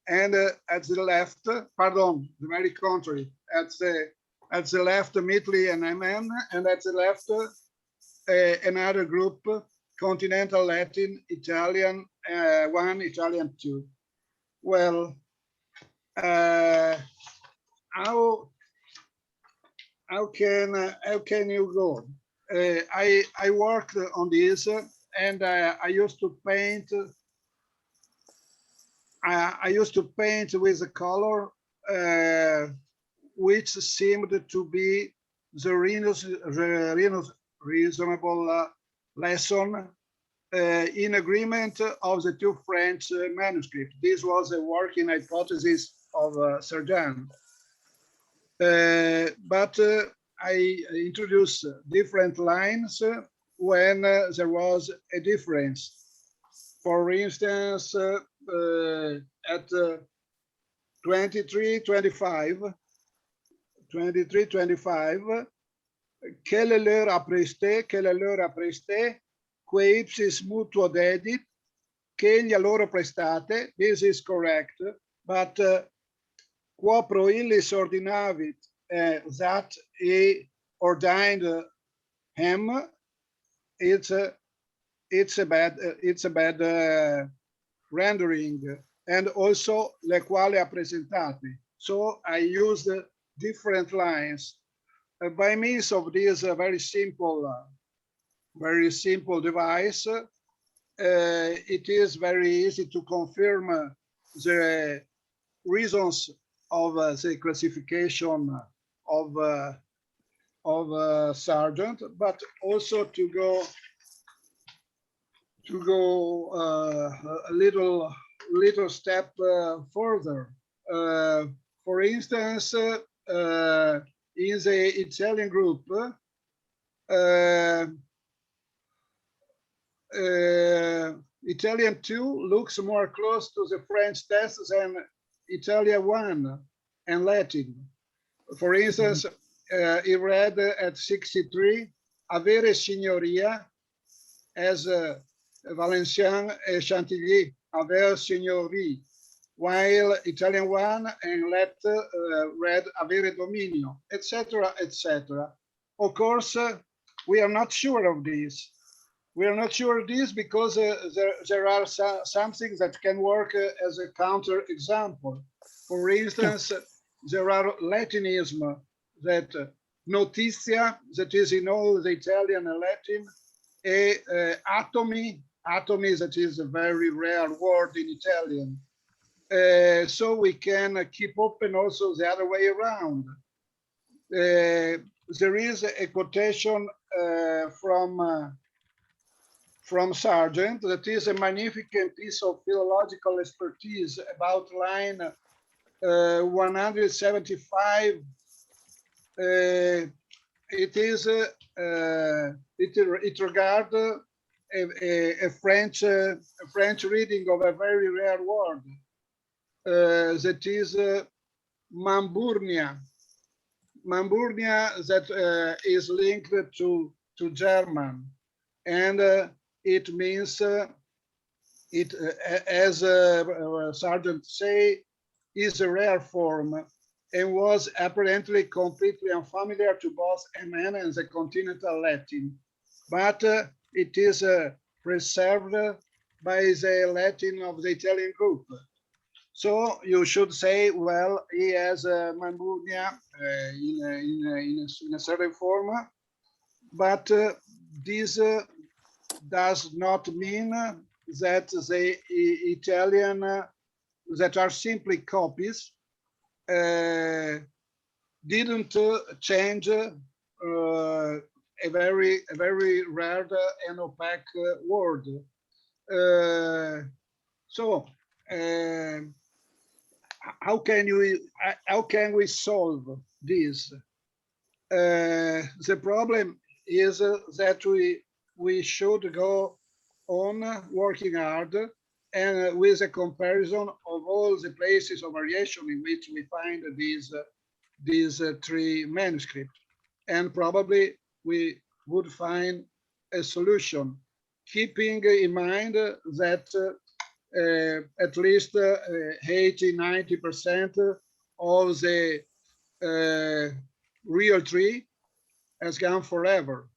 And at the left, pardon, the very contrary, at the left, Mitley and MN, and at the left, another group, Continental Latin, Italian 1, Italian 2. Well, how can you go? I worked on this, and I used to paint. I used to paint with a color which seemed to be the reasonable lesson in agreement of the 2 French manuscripts. This was a working hypothesis of Sergent. But I introduced different lines when there was a difference. For instance, at 23-25, quelle l'heure apprestè, que ipsis mutuo dedit, che a loro prestate. This is correct, but quo pro illis ordinavit, that he ordained him, it's a bad rendering, and also le quali appresentati. So I used different lines. By means of this very simple very simple device. It is very easy to confirm the reasons of the classification of Sargent, but also to go a little step further. For instance, in the Italian group, Italian 2 looks more close to the French test than Italian 1 and Latin. For instance, he read at 63, avere signoria, as Valencian and Chantilly, avere signorie, while Italian 1 and Latin read avere dominio, etc., etc. Of course, we are not sure of this. We are not sure of this because there are some things that can work as a counter example. For instance, there are Latinism that notizia, that is in all the Italian and Latin, atomi, that is a very rare word in Italian. So we can keep open also the other way around. There is a quotation from Sargent that is a magnificent piece of philological expertise about line 175. It regards a French reading of a very rare word that is Mamburnia. Mamburnia, that is linked to German, and it means as Sargent say, is a rare form and was apparently completely unfamiliar to both MN and the continental Latin, but it is preserved by the Latin of the Italian group. So you should say, well, he has Mamburnia in a certain form, but this does not mean that the Italian that are simply copies didn't change a very rare and opaque word. So how can we solve this? The problem is that we should go on working hard and with a comparison of all the places of variation in which we find these three manuscripts, and probably we would find a solution, keeping in mind that at least 80–90% of the real tree has gone forever,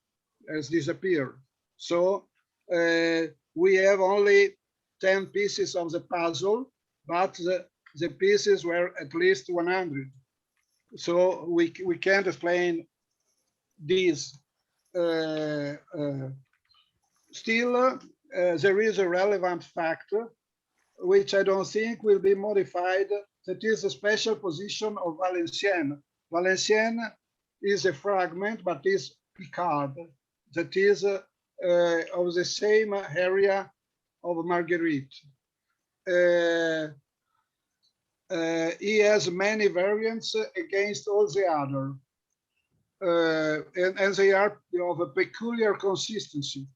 has disappeared. So we have only 10 pieces of the puzzle, but the pieces were at least 100. So we can't explain this. Still, there is a relevant factor, which I don't think will be modified. That is the special position of Valenciennes. Valenciennes is a fragment, but is Picard. That is of the same area of Marguerite. He has many variants against all the other, and they are of a peculiar consistency.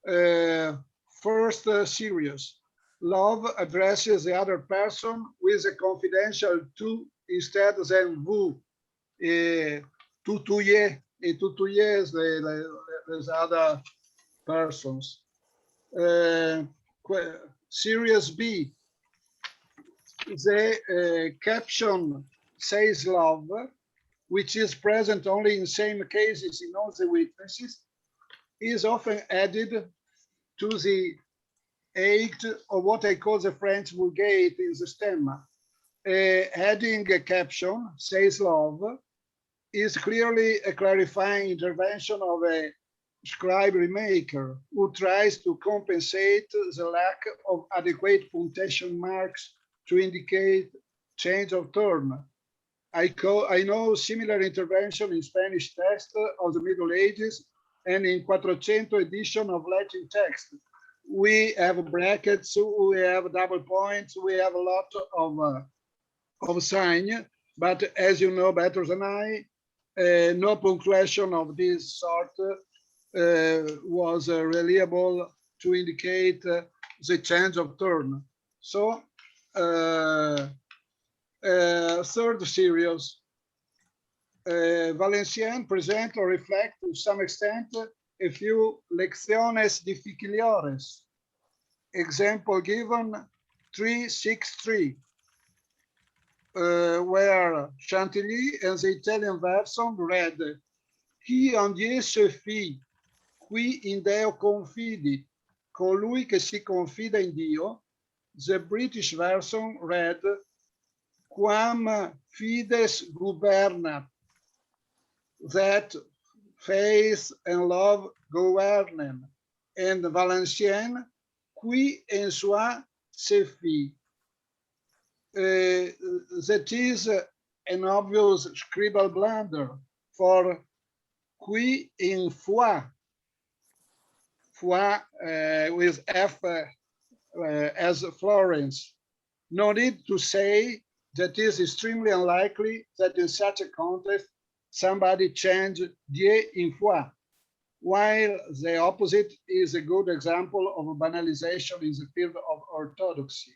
First, serious. Love addresses the other person with a confidential tu instead than vous. Tutuye is the other persons. Serious B. The caption says love, which is present only in same cases in all the witnesses, is often added to the eight, or what I call the French vulgate in the stemma. Adding a caption, says love, is clearly a clarifying intervention of a scribe remaker who tries to compensate the lack of adequate punctuation marks to indicate change of turn. I know similar intervention in Spanish text of the Middle Ages and in Quattrocento edition of Latin text. We have brackets, we have double points, we have a lot of sign, but as you know better than I, no punctuation of this sort was reliable to indicate the change of turn. So, third series, Valenciennes present or reflect to some extent a few lecciones difficiliores. Example given 363, where Chantilly and the Italian version read, Chi en Dieu se fie, qui in Deo confidi, colui che si confida in Dio. The British version read, Quam fides gubernat, that faith and love govern, and Valenciennes, qui en soi se fie. That is an obvious scribal blunder, for qui in foi, with F as Florence. No need to say that it is extremely unlikely that in such a context somebody changed Dieu in foi, while the opposite is a good example of a banalization in the field of orthodoxy.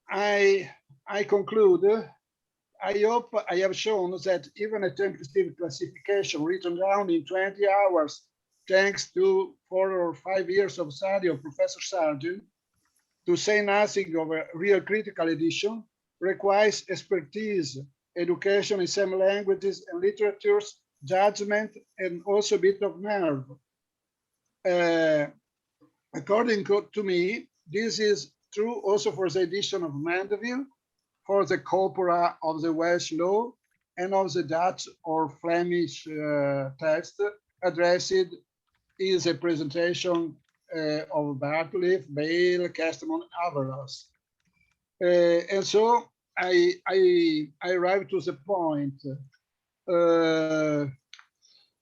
I conclude. I hope I have shown that even a tentative classification written down in 20 hours, thanks to 4 or 5 years of study of Professor Sargent, to say nothing of a real critical edition, requires expertise, education in some languages and literatures, judgment, and also a bit of nerve. According to me, this is true also for the edition of Mandeville, for the corpora of the Welsh law, and of the Dutch or Flemish text addressed is a presentation of Bartlett, Bale, Castamon, Avaros. And so I arrive to the point that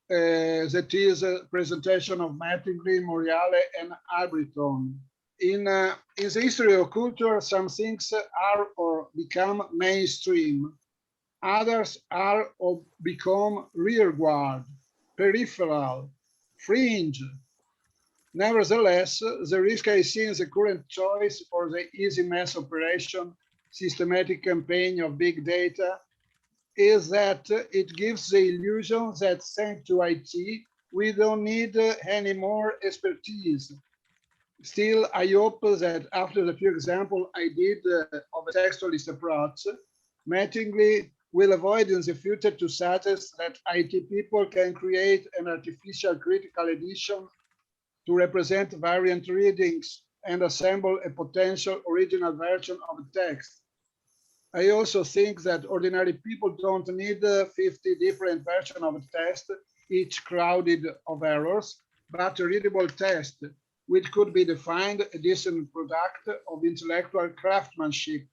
is a presentation of Mattingly, Moriale, and Arbitron. In the history of culture, some things are or become mainstream. Others are or become rearguard, peripheral, fringe. Nevertheless, the risk I see in the current choice for the easy mass operation, systematic campaign of big data, is that it gives the illusion that thanks to IT, we don't need any more expertise. Still, I hope that after the few examples I did of a textualist approach, Mattingly will avoid in the future to suggest that IT people can create an artificial critical edition to represent variant readings and assemble a potential original version of the text. I also think that ordinary people don't need 50 different versions of a text, each crowded of errors, but a readable text, which could be defined a decent product of intellectual craftsmanship.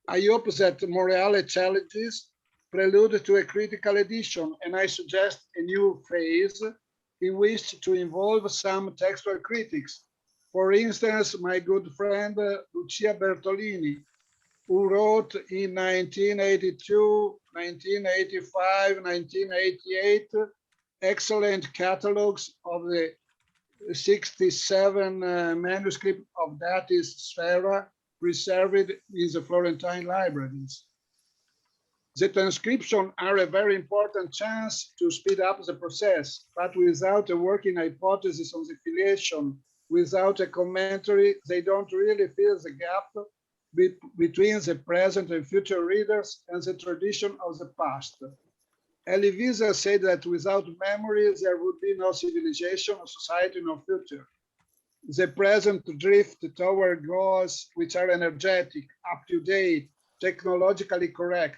I hope that Moriale challenges prelude to a critical edition, and I suggest a new phase in which to involve some textual critics. For instance, my good friend Lucia Bertolini, who wrote in 1982, 1985, 1988, excellent catalogs of the 67 manuscript of Datis Sphera preserved in the Florentine libraries. The transcription are a very important chance to speed up the process, but without a working hypothesis on the filiation, without a commentary, they don't really fill the gap between the present and future readers and the tradition of the past. Elie Wiesel said that without memory, there would be no civilization or society, no future. The present drift toward goals which are energetic, up-to-date, technologically correct,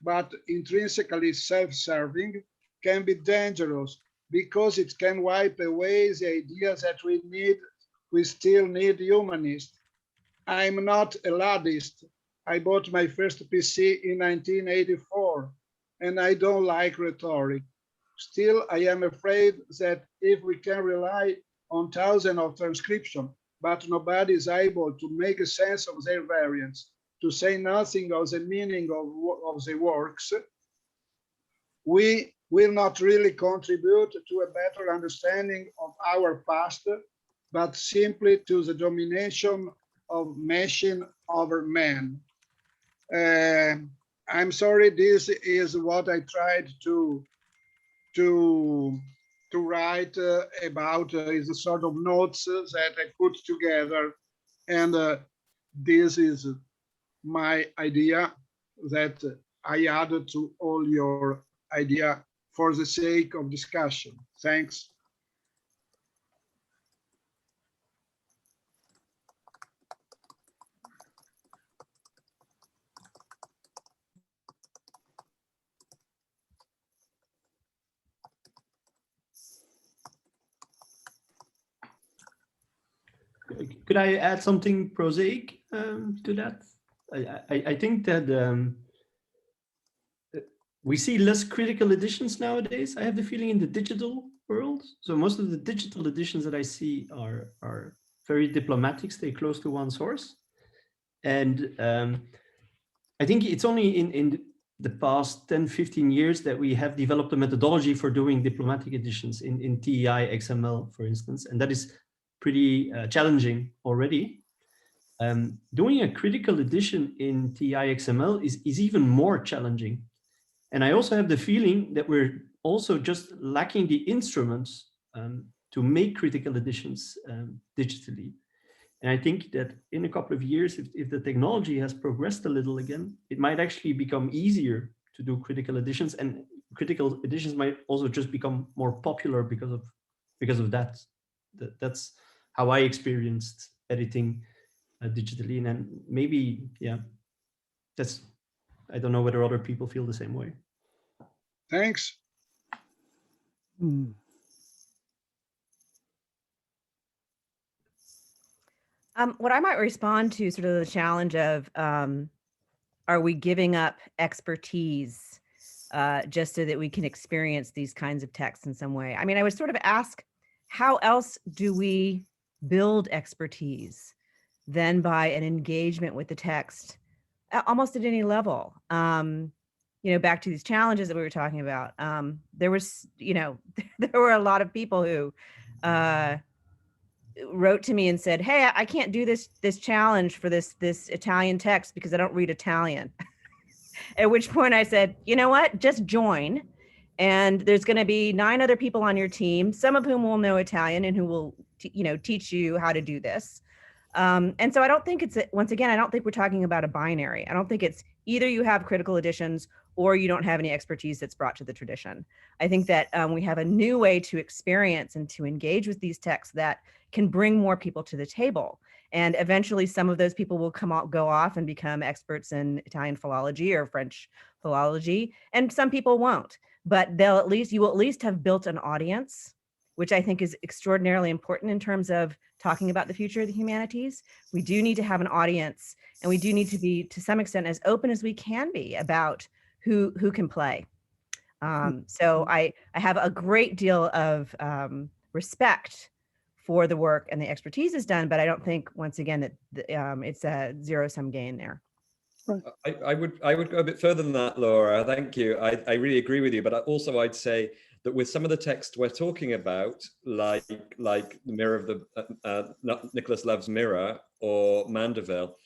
but intrinsically self-serving, can be dangerous because it can wipe away the ideas that we still need humanists. I'm not a laddist. I bought my first PC in 1984, and I don't like rhetoric. Still, I am afraid that if we can rely on thousands of transcription, but nobody is able to make a sense of their variants, to say nothing of the meaning of the works, we will not really contribute to a better understanding of our past, but simply to the domination of machine over man. I'm sorry, this is what I tried to write about is a sort of notes that I put together, and this is my idea that I added to all your idea for the sake of discussion. Thanks. Could I add something prosaic to that? I think that we see less critical editions nowadays. I have the feeling in the digital world. So most of the digital editions that I see are very diplomatic, stay close to one source. And I think it's only in the past 10, 15 years that we have developed a methodology for doing diplomatic editions in TEI XML, for instance, and that is pretty challenging already. Doing a critical edition in TEI XML is even more challenging. And I also have the feeling that we're also just lacking the instruments to make critical editions digitally. And I think that in a couple of years, if the technology has progressed a little again, it might actually become easier to do critical editions, and critical editions might also just become more popular because of that. That's how I experienced editing digitally, and then maybe, yeah, I don't know whether other people feel the same way. Thanks. What I might respond to sort of the challenge of, are we giving up expertise just so that we can experience these kinds of texts in some way? I mean, I would sort of ask, how else do we build expertise than by an engagement with the text almost at any level? Back to these challenges that we were talking about. There was, there were a lot of people who wrote to me and said, "Hey, I can't do this challenge for this Italian text because I don't read Italian." At which point I said, "You know what? Just join. And there's going to be 9 other people on your team, some of whom will know Italian and who will, teach you how to do this." And so I don't think once again, I don't think we're talking about a binary. I don't think it's either you have critical editions or you don't have any expertise that's brought to the tradition. I think that we have a new way to experience and to engage with these texts that can bring more people to the table. And eventually some of those people will go off and become experts in Italian philology or French philology, and some people won't. But you will at least have built an audience, which I think is extraordinarily important in terms of talking about the future of the humanities. We do need to have an audience, and we do need to be, to some extent, as open as we can be about who can play. So I have a great deal of respect for the work and the expertise is done, but I don't think, once again, that it's a zero-sum game there. I would go a bit further than that, Laura. Thank you. I really agree with you, but also I'd say that with some of the texts we're talking about, like the Mirror of the Nicholas Love's Mirror or Mandeville,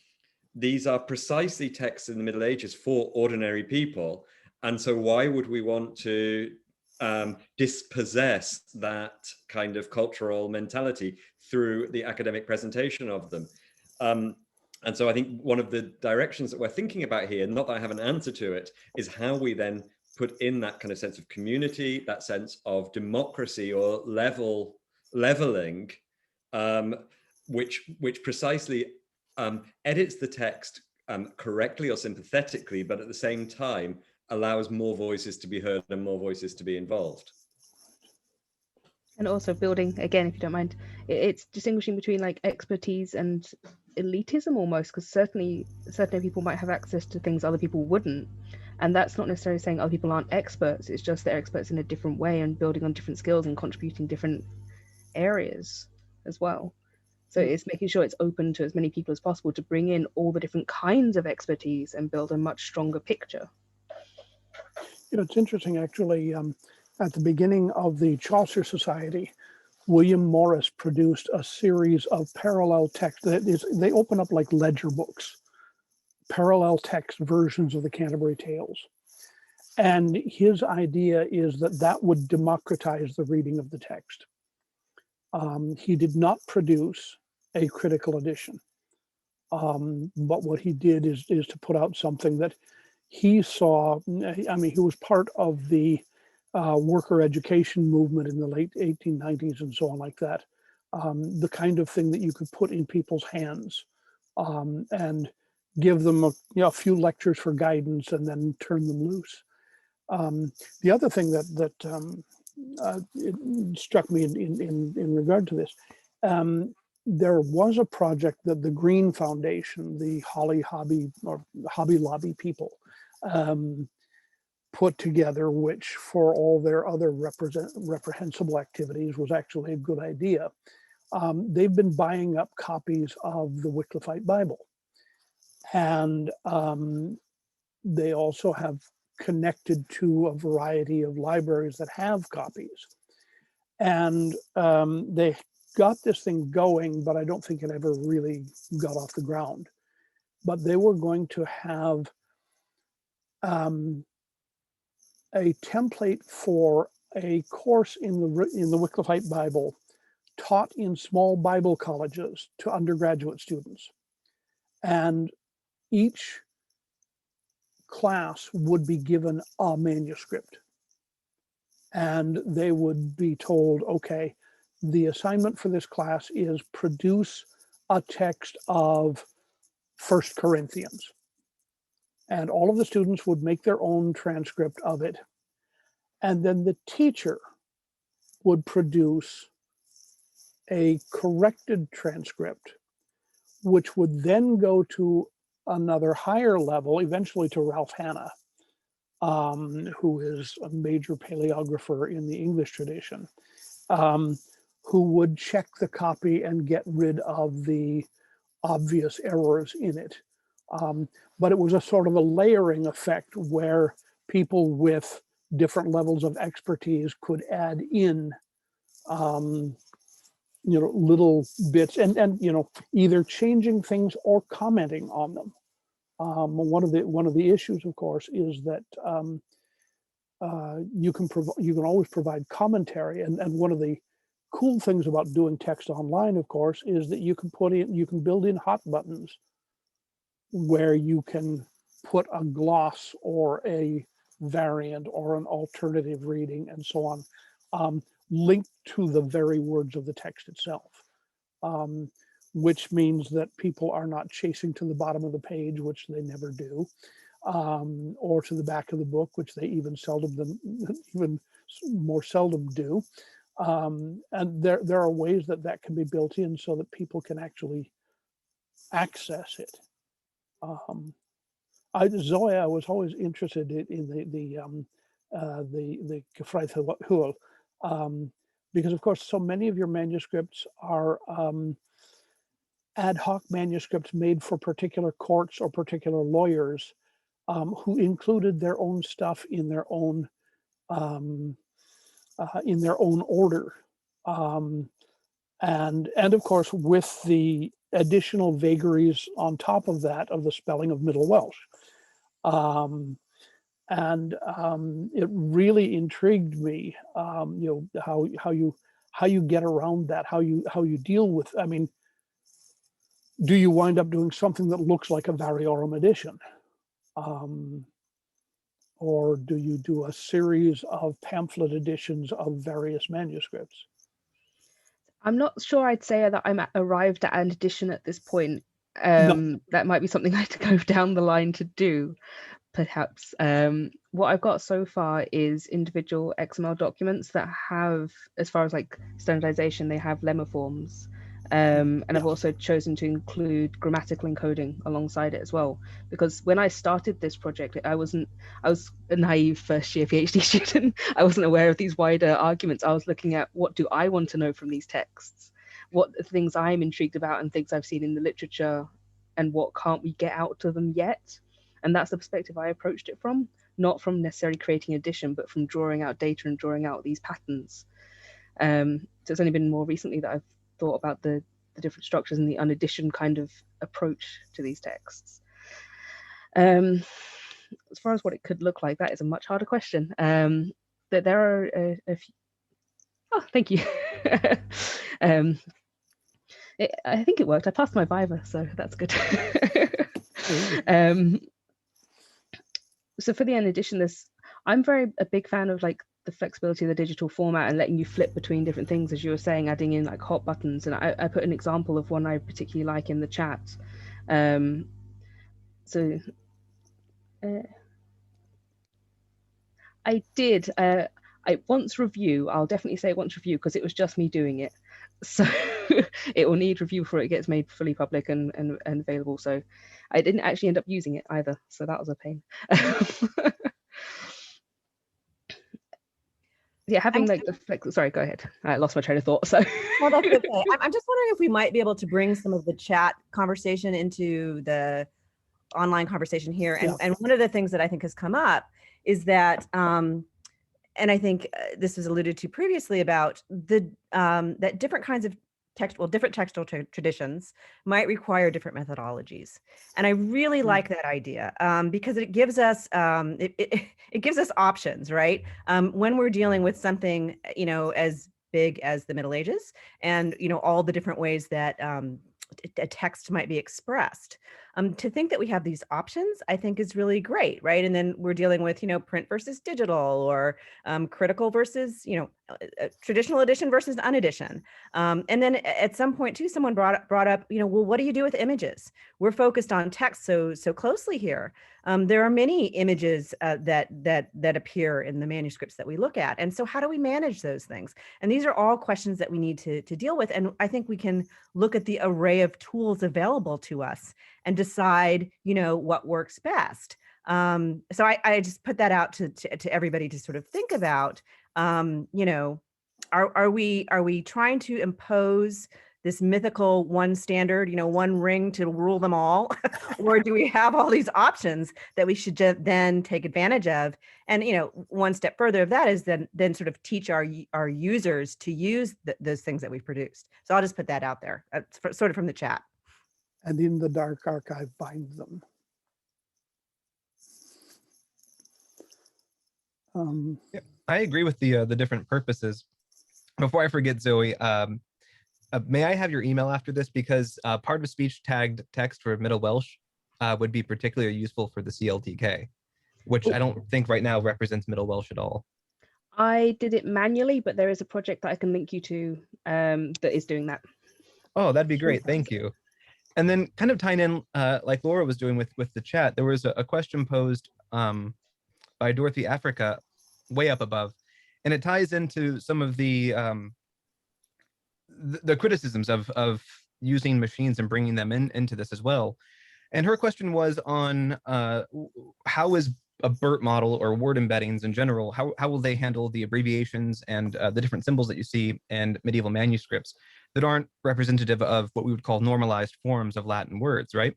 these are precisely texts in the Middle Ages for ordinary people, and so why would we want to dispossess that kind of cultural mentality through the academic presentation of them? And so I think one of the directions that we're thinking about here, not that I have an answer to it, is how we then put in that kind of sense of community, that sense of democracy or leveling, which precisely edits the text correctly or sympathetically, but at the same time allows more voices to be heard and more voices to be involved. And also building, again, if you don't mind, it's distinguishing between like expertise and elitism almost, because certainly people might have access to things other people wouldn't. And that's not necessarily saying other people aren't experts. It's just they're experts in a different way and building on different skills and contributing different areas as well. So it's making sure it's open to as many people as possible to bring in all the different kinds of expertise and build a much stronger picture. You know, it's interesting, actually, at the beginning of the Chaucer Society, William Morris produced a series of parallel text. They open up like ledger books, parallel text versions of the Canterbury Tales. And his idea is that that would democratize the reading of the text. He did not produce a critical edition, but what he did is to put out something that he saw. I mean, he was part of the worker education movement in the late 1890s and so on like that. The kind of thing that you could put in people's hands and give them a few lectures for guidance and then turn them loose. The other thing that it struck me in regard to this, there was a project that the Green Foundation, the Hobby Lobby people, put together, which for all their other reprehensible activities was actually a good idea. They've been buying up copies of the Wycliffite Bible. And they also have connected to a variety of libraries that have copies. And they got this thing going, but I don't think it ever really got off the ground. But they were going to have a template for a course in the Wycliffite Bible taught in small Bible colleges to undergraduate students. And each class would be given a manuscript. And they would be told, okay, the assignment for this class is produce a text of 1 Corinthians. And all of the students would make their own transcript of it. And then the teacher would produce a corrected transcript, which would then go to another higher level, eventually to Ralph Hanna, who is a major paleographer in the English tradition, who would check the copy and get rid of the obvious errors in it. But it was a sort of a layering effect where people with different levels of expertise could add in little bits and either changing things or commenting on them. One of the issues, of course, is that you can always provide commentary, and one of the cool things about doing text online, of course, is that you can build in hot buttons where you can put a gloss or a variant or an alternative reading and so on, linked to the very words of the text itself, which means that people are not chasing to the bottom of the page, which they never do, or to the back of the book, which they even more seldom do. And there are ways that can be built in so that people can actually access it. Zoe, I was always interested in the Gefreithehul, because of course so many of your manuscripts are ad hoc manuscripts made for particular courts or particular lawyers, who included their own stuff in their own order, and of course with the additional vagaries on top of that of the spelling of Middle Welsh. It really intrigued me, how you get around that, how you deal with. I mean, do you wind up doing something that looks like a variorum edition, or do you do a series of pamphlet editions of various manuscripts? I'm not sure I'd say that I'm arrived at an edition at this point. No. That might be something I had to go down the line to do. perhaps. What I've got so far is individual XML documents that have, as far as like standardization, they have lemma forms. And I've also chosen to include grammatical encoding alongside it as well, because when I started this project, I was a naive first year PhD student. I wasn't aware of these wider arguments. I was looking at, what do I want to know from these texts? What things I'm intrigued about and things I've seen in the literature, and what can't we get out of them yet? And that's the perspective I approached it from, not from necessarily creating addition, but from drawing out data and drawing out these patterns. So it's only been more recently that I've thought about the different structures and the UnEdition kind of approach to these texts. As far as what it could look like, that is a much harder question. That there are a few. Oh, thank you. I think it worked. I passed my Viva, so that's good. So for the UnEdition, I'm a big fan of like the flexibility of the digital format and letting you flip between different things, as you were saying, adding in like hot buttons. And I put an example of one I particularly like in the chat. I did. I once review. I'll definitely say once review because it was just me doing it. So it will need review before it gets made fully public and available. So I didn't actually end up using it either. So that was a pain. Yeah, having like the flex. Sorry, go ahead. I lost my train of thought. So well, that's okay. I'm just wondering if we might be able to bring some of the chat conversation into the online conversation here. And one of the things that I think has come up is that, and I think this was alluded to previously about the that different kinds of different textual traditions might require different methodologies. And I really like that idea because it gives us it gives us options, right? When we're dealing with something, as big as the Middle Ages and, all the different ways that a text might be expressed. To think that we have these options, I think is really great, right? And then we're dealing with, print versus digital, or critical versus, traditional edition versus UnEdition. And then at some point too, someone brought up, well, what do you do with images? We're focused on text so closely here. There are many images that appear in the manuscripts that we look at. And so how do we manage those things? And these are all questions that we need to deal with. And I think we can look at the array of tools available to us and decide, what works best. So I just put that out to everybody to sort of think about, are we trying to impose this mythical one standard, one ring to rule them all? Or do we have all these options that we should then take advantage of? And, one step further of that is then sort of teach our users to use those things that we've produced. So I'll just put that out there, sort of from the chat. And in the dark archive, bind them. Yeah, I agree with the different purposes. Before I forget, Zoe, may I have your email after this? Because part of speech tagged text for Middle Welsh would be particularly useful for the CLTK, which I don't think right now represents Middle Welsh at all. I did it manually, but there is a project that I can link you to that is doing that. Oh, that'd be great. Thank you. And then kind of tying in, like Laura was doing with the chat, there was a question posed by Dorothy Africa way up above, and it ties into some of the criticisms of using machines and bringing them into this as well. And her question was on how is a BERT model or word embeddings in general, how will they handle the abbreviations and the different symbols that you see in medieval manuscripts that aren't representative of what we would call normalized forms of Latin words, right?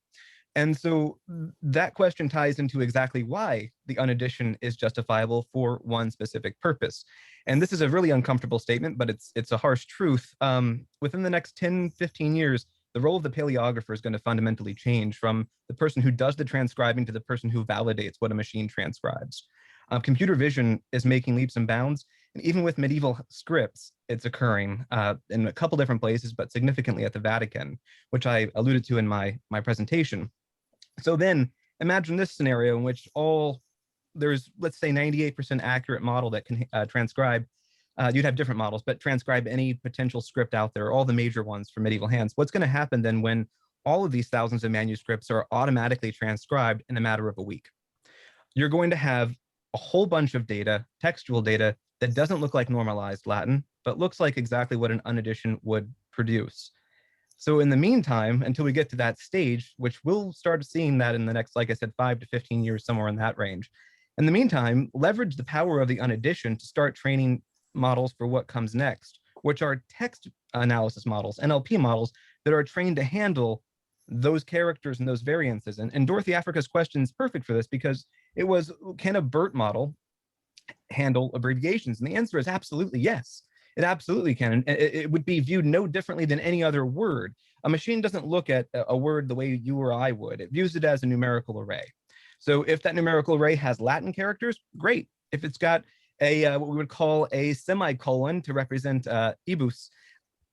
And so that question ties into exactly why the UnEdition is justifiable for one specific purpose. And this is a really uncomfortable statement, but it's a harsh truth. Within the next 10, 15 years, the role of the paleographer is going to fundamentally change from the person who does the transcribing to the person who validates what a machine transcribes. Computer vision is making leaps and bounds. And even with medieval scripts, it's occurring in a couple different places, but significantly at the Vatican, which I alluded to in my presentation. So then imagine this scenario in which there's, let's say, 98% accurate model that can transcribe. You'd have different models, but transcribe any potential script out there, all the major ones for medieval hands. What's going to happen then when all of these thousands of manuscripts are automatically transcribed in a matter of a week? you're going to have a whole bunch of data, textual data, that doesn't look like normalized Latin, but looks like exactly what an UnEdition would produce. So in the meantime, until we get to that stage, which we'll start seeing that in the next, like I said, 5 to 15 years, somewhere in that range. In the meantime, leverage the power of the UnEdition to start training models for what comes next, which are text analysis models, NLP models, that are trained to handle those characters and those variances. And Dorothy Africa's question is perfect for this, because it was, can a BERT model handle abbreviations? And the answer is absolutely yes. It absolutely can. And it would be viewed no differently than any other word. A machine doesn't look at a word the way you or I would. It views it as a numerical array. So if that numerical array has Latin characters, great. If it's got a what we would call a semicolon to represent ibus,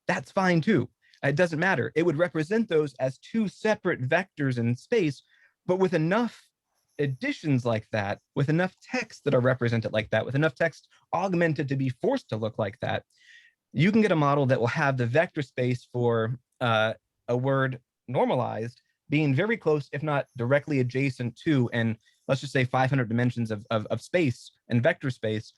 that's fine too. It doesn't matter. It would represent those as two separate vectors in space, but with enough additions like that, with enough text that are represented like that, with enough text augmented to be forced to look like that, you can get a model that will have the vector space for a word normalized being very close, if not directly adjacent to, and let's just say 500 dimensions of space and vector space,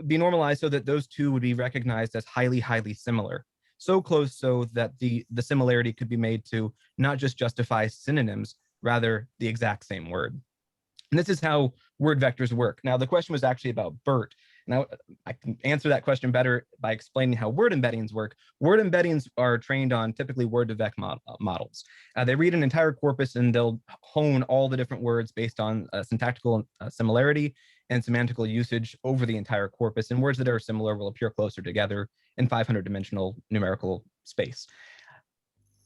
be normalized so that those two would be recognized as highly, highly similar. So close so that the similarity could be made to not just justify synonyms, rather the exact same word. And this is how word vectors work. Now, the question was actually about BERT. Now, I can answer that question better by explaining how word embeddings work. Word embeddings are trained on typically word-to-vec models. They read an entire corpus and they'll hone all the different words based on syntactical similarity and semantical usage over the entire corpus. And words that are similar will appear closer together in 500-dimensional numerical space.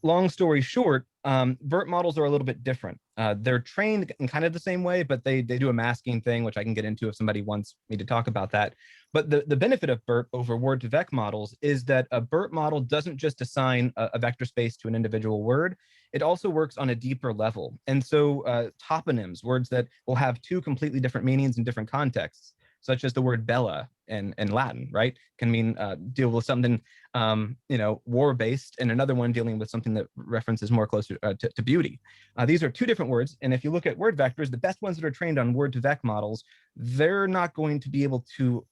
Long story short, BERT models are a little bit different. They're trained in kind of the same way, but they do a masking thing, which I can get into if somebody wants me to talk about that. But the benefit of BERT over word-to-vec models is that a BERT model doesn't just assign a vector space to an individual word. It also works on a deeper level. And so toponyms, words that will have two completely different meanings in different contexts, such as the word bella in Latin, right? Can mean deal with something, war-based, and another one dealing with something that references more closer to beauty. These are two different words. And if you look at word vectors, the best ones that are trained on word-to-vec models, they're not going to be able to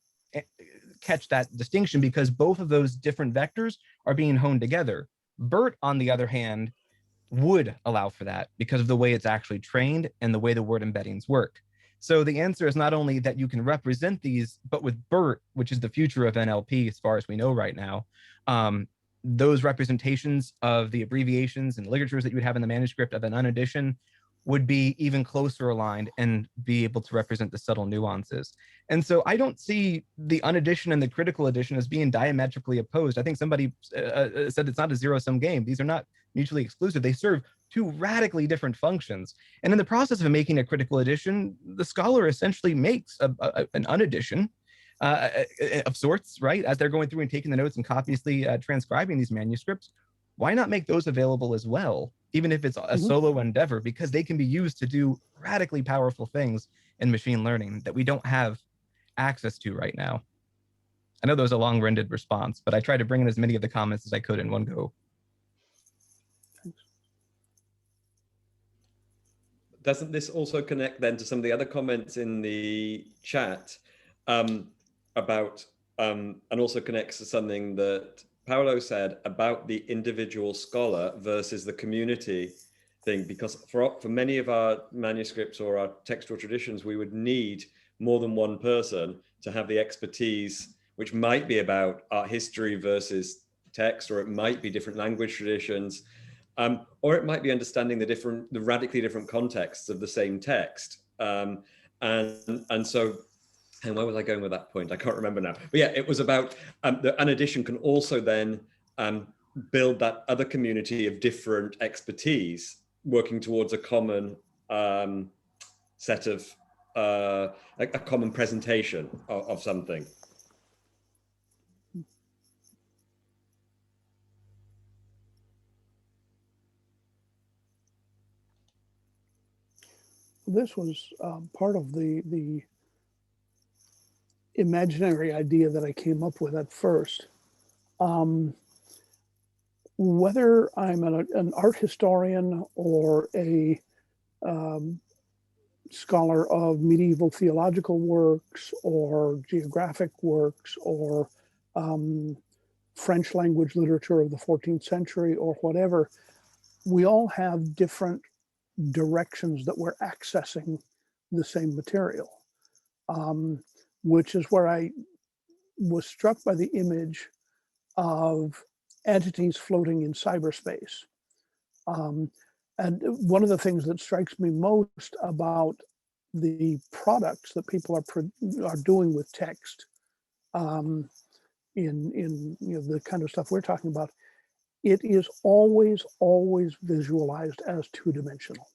catch that distinction because both of those different vectors are being honed together. BERT, on the other hand, would allow for that because of the way it's actually trained and the way the word embeddings work. So the answer is not only that you can represent these, but with BERT, which is the future of NLP as far as we know right now, those representations of the abbreviations and ligatures that you would have in the manuscript of an UnEdition would be even closer aligned and be able to represent the subtle nuances. And so I don't see the UnEdition and the critical edition as being diametrically opposed. I think somebody said it's not a zero-sum game. These are not mutually exclusive. They serve two radically different functions. And in the process of making a critical edition, the scholar essentially makes an UnEdition of sorts, right? As they're going through and taking the notes and copiously transcribing these manuscripts. Why not make those available as well, even if it's a solo endeavor, because they can be used to do radically powerful things in machine learning that we don't have access to right now. I know that was a long-winded response, but I tried to bring in as many of the comments as I could in one go. Doesn't this also connect then to some of the other comments in the chat about, and also connects to something that Paolo said about the individual scholar versus the community thing? Because for many of our manuscripts or our textual traditions, we would need more than one person to have the expertise, which might be about art history versus text, or it might be different language traditions. Or it might be understanding the radically different contexts of the same text. And so, and where was I going with that point? I can't remember now. But yeah, it was about the UnEdition can also then build that other community of different expertise working towards a common set of, a common presentation of something. This was part of the imaginary idea that I came up with at first. Whether I'm an art historian or a scholar of medieval theological works or geographic works or French language literature of the 14th century or whatever, we all have different directions that we're accessing the same material, which is where I was struck by the image of entities floating in cyberspace. And one of the things that strikes me most about the products that people are doing with text, in the kind of stuff we're talking about, it is always visualized as two-dimensional.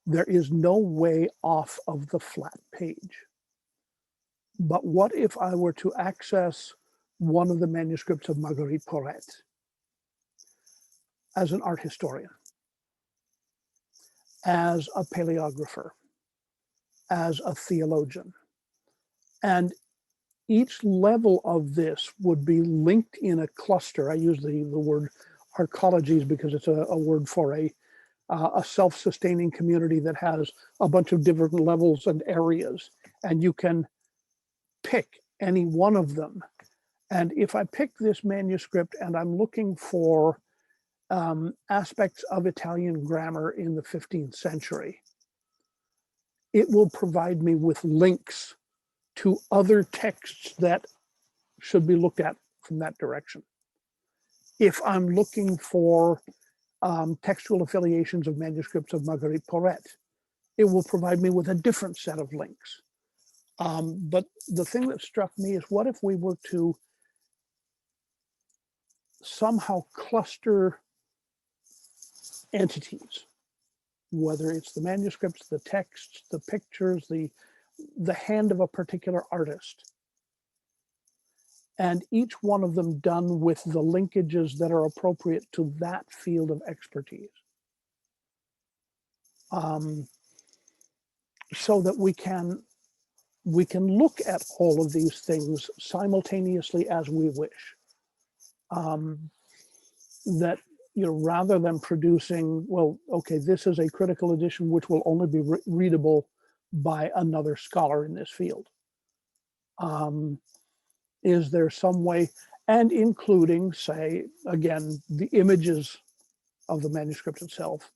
There is no way off of the flat page. But what if I were to access one of the manuscripts of Marguerite Porete as an art historian, as a paleographer, as a theologian, and each level of this would be linked in a cluster. I use the word arcologies because it's a word for a self-sustaining community that has a bunch of different levels and areas, and you can pick any one of them. And if I pick this manuscript and I'm looking for aspects of Italian grammar in the 15th century, it will provide me with links to other texts that should be looked at from that direction. If I'm looking for textual affiliations of manuscripts of Marguerite Porete, it will provide me with a different set of links. But the thing that struck me is, what if we were to somehow cluster entities, whether it's the manuscripts, the texts, the pictures, the hand of a particular artist, and each one of them done with the linkages that are appropriate to that field of expertise, so that we can look at all of these things simultaneously as we wish. That, rather than producing, well, okay, this is a critical edition which will only be readable by another scholar in this field. Is there some way, and including, say, again, the images of the manuscript itself,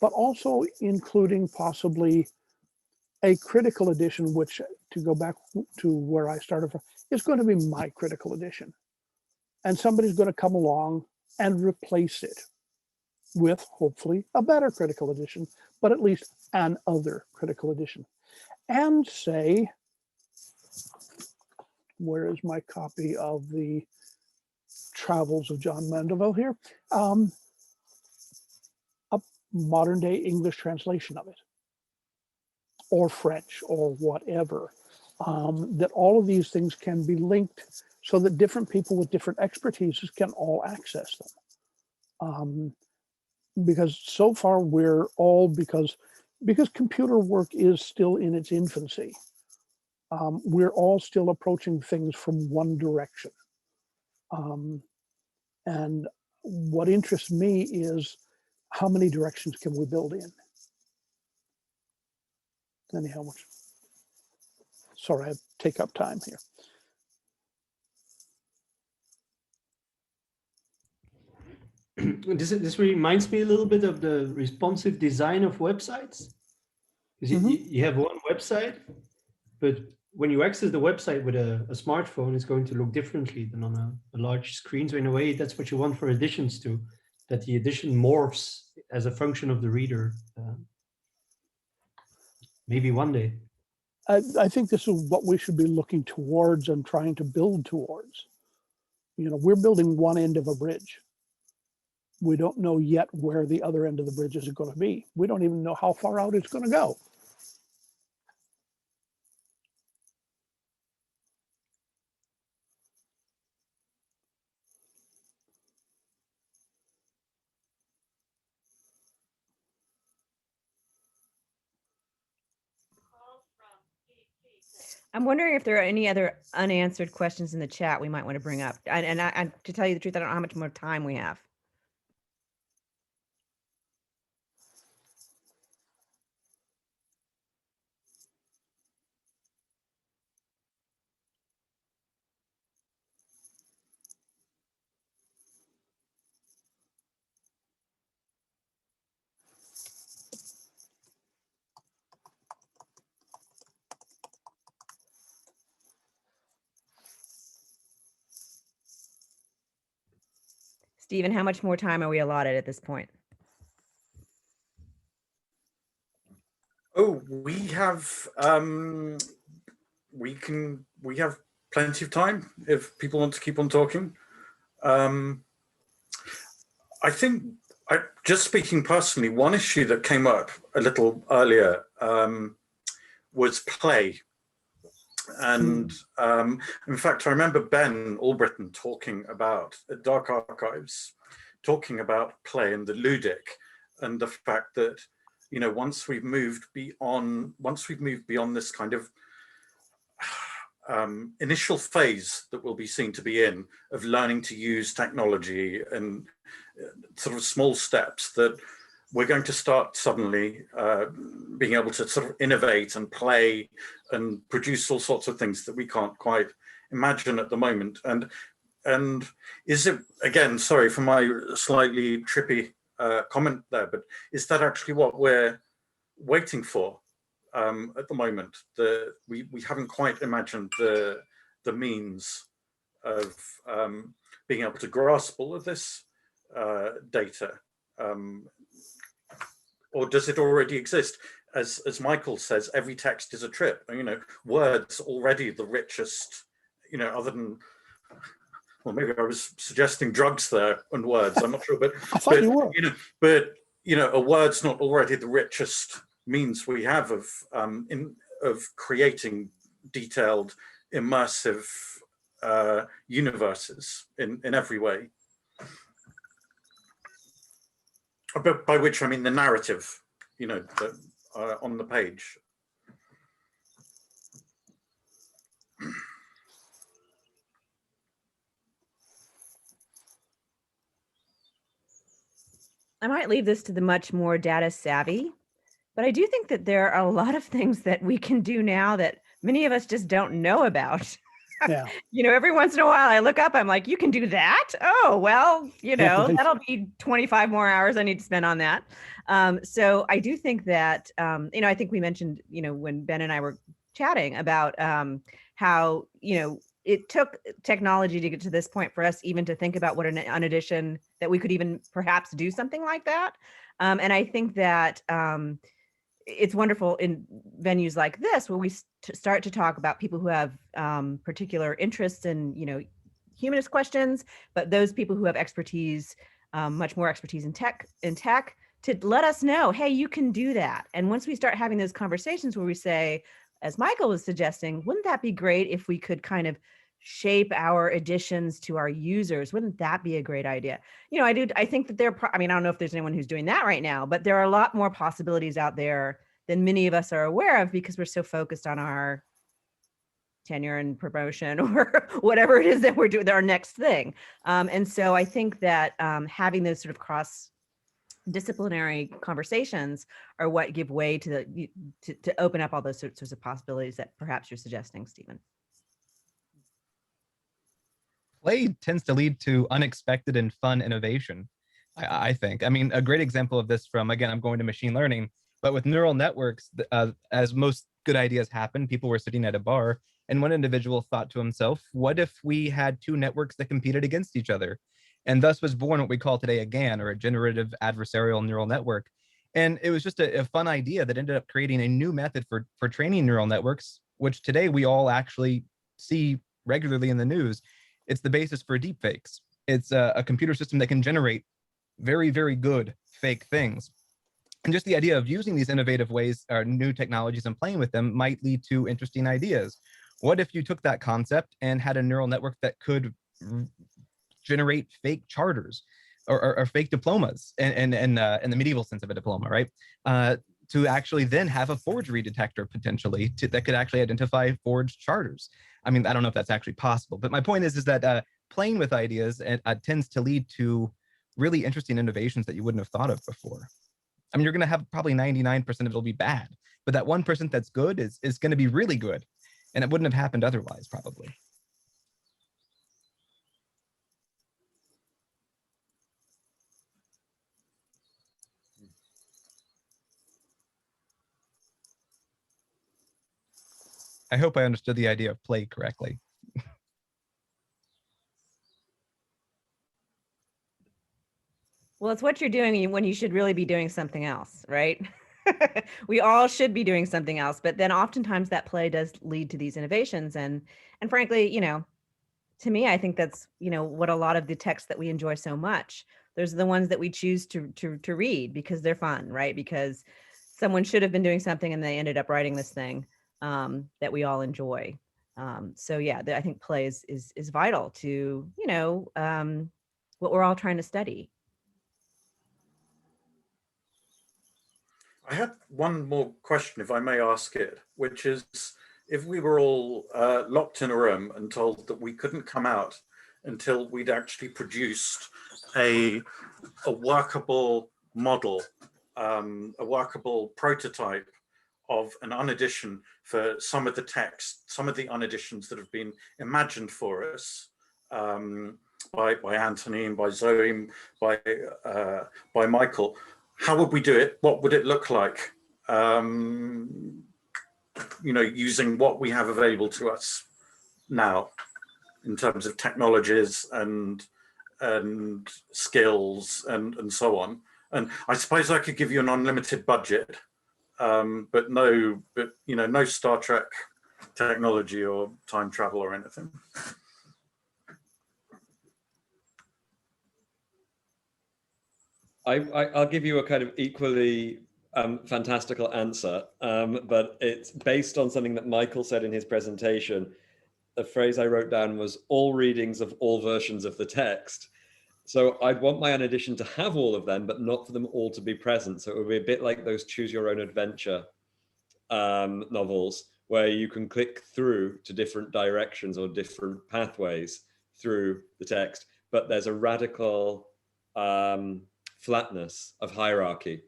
but also including possibly a critical edition, which, to go back to where I started from, is going to be my critical edition. And somebody's going to come along and replace it with, hopefully, a better critical edition, but at least an other critical edition. And say, where is my copy of the Travels of John Mandeville here? A modern day English translation of it, or French, or whatever. That all of these things can be linked so that different people with different expertises can all access them. Because so far we're all, because computer work is still in its infancy, we're all still approaching things from one direction. And what interests me is, how many directions can we build in? Anyhow, sorry, I take up time here. This reminds me a little bit of the responsive design of websites. Because you have one website, but when you access the website with a smartphone, it's going to look differently than on a large screen. So in a way, that's what you want for editions too, that the edition morphs as a function of the reader. Maybe one day. I think this is what we should be looking towards and trying to build towards. We're building one end of a bridge. We don't know yet where the other end of the bridge is going to be. We don't even know how far out it's going to go. I'm wondering if there are any other unanswered questions in the chat we might want to bring up. And to tell you the truth, I don't know how much more time we have. Stephen, how much more time are we allotted at this point? Oh, we have plenty of time if people want to keep on talking. I think, just speaking personally, one issue that came up a little earlier was play. And in fact, I remember Ben Albritton talking about, at Dark Archives, talking about play and the ludic, and the fact that, you know, once we've moved beyond this kind of initial phase that we'll be seen to be in of learning to use technology and sort of small steps, that we're going to start suddenly being able to sort of innovate and play and produce all sorts of things that we can't quite imagine at the moment. And is it, again, sorry for my slightly trippy comment there, but is that actually what we're waiting for at the moment? We haven't quite imagined the means of being able to grasp all of this data, or does it already exist? As Michael says, every text is a trip. You know, words already the richest. You know, other than, well, maybe I was suggesting drugs there and words. I'm not sure, but I thought you were. You know, a word's not already the richest means we have of creating detailed, immersive universes in every way. By which I mean the narrative, you know, on the page. I might leave this to the much more data savvy, but I do think that there are a lot of things that we can do now that many of us just don't know about. Yeah. You know, every once in a while I look up, I'm like, you can do that? Oh, well, you know, that'll be 25 more hours I need to spend on that. So I do think that, you know, I think we mentioned, you know, when Ben and I were chatting about how, you know, it took technology to get to this point for us even to think about what an UnEdition, that we could even perhaps do something like that. And I think that it's wonderful in venues like this where we start to talk about people who have particular interests in, you know, humanist questions, but those people who have expertise, much more expertise in tech, to let us know, hey, you can do that. And once we start having those conversations where we say, as Michael was suggesting, wouldn't that be great if we could kind of shape our editions to our users? Wouldn't that be a great idea? You know, I think that I mean, I don't know if there's anyone who's doing that right now, but there are a lot more possibilities out there than many of us are aware of because we're so focused on our tenure and promotion or whatever it is that we're doing, our next thing. And so I think that having those sort of cross-disciplinary conversations are what give way to open up all those sorts of possibilities that perhaps you're suggesting, Stephen. Play tends to lead to unexpected and fun innovation, I think. I mean, a great example of this from, again, I'm going to machine learning, but with neural networks, as most good ideas happen, people were sitting at a bar and one individual thought to himself, what if we had two networks that competed against each other? And thus was born what we call today a GAN, or a generative adversarial neural network. And it was just a fun idea that ended up creating a new method for training neural networks, which today we all actually see regularly in the news. It's the basis for deepfakes. It's a computer system that can generate very, very good fake things. And just the idea of using these innovative ways or new technologies and playing with them might lead to interesting ideas. What if you took that concept and had a neural network that could generate fake charters or fake diplomas, and in the medieval sense of a diploma, right? To actually then have a forgery detector potentially that could actually identify forged charters. I mean, I don't know if that's actually possible, but my point is that playing with ideas tends to lead to really interesting innovations that you wouldn't have thought of before. I mean, you're going to have probably 99% of it'll be bad, but that 1% that's good is going to be really good, and it wouldn't have happened otherwise, probably. I hope I understood the idea of play correctly. Well, it's what you're doing when you should really be doing something else, right? We all should be doing something else, but then oftentimes that play does lead to these innovations. And frankly, to me, I think that's, what a lot of the texts that we enjoy so much. Those are the ones that we choose to read because they're fun, right? Because someone should have been doing something and they ended up writing this thing that we all enjoy. So yeah, I think play is vital to, what we're all trying to study. I had one more question, if I may ask it, which is, if we were all locked in a room and told that we couldn't come out until we'd actually produced a workable model, a workable prototype of an UnEdition for some of the text, some of the UnEditions that have been imagined for us by Anthony and by Zoe, by Michael, how would we do it? What would it look like? Using what we have available to us now in terms of technologies and skills and so on. And I suppose I could give you an unlimited budget, but no Star Trek technology or time travel or anything. I'll give you a kind of equally fantastical answer, but it's based on something that Michael said in his presentation. The phrase I wrote down was all readings of all versions of the text. So I'd want my UnEdition to have all of them, but not for them all to be present. So it would be a bit like those choose your own adventure novels, where you can click through to different directions or different pathways through the text, but there's a radical flatness of hierarchy,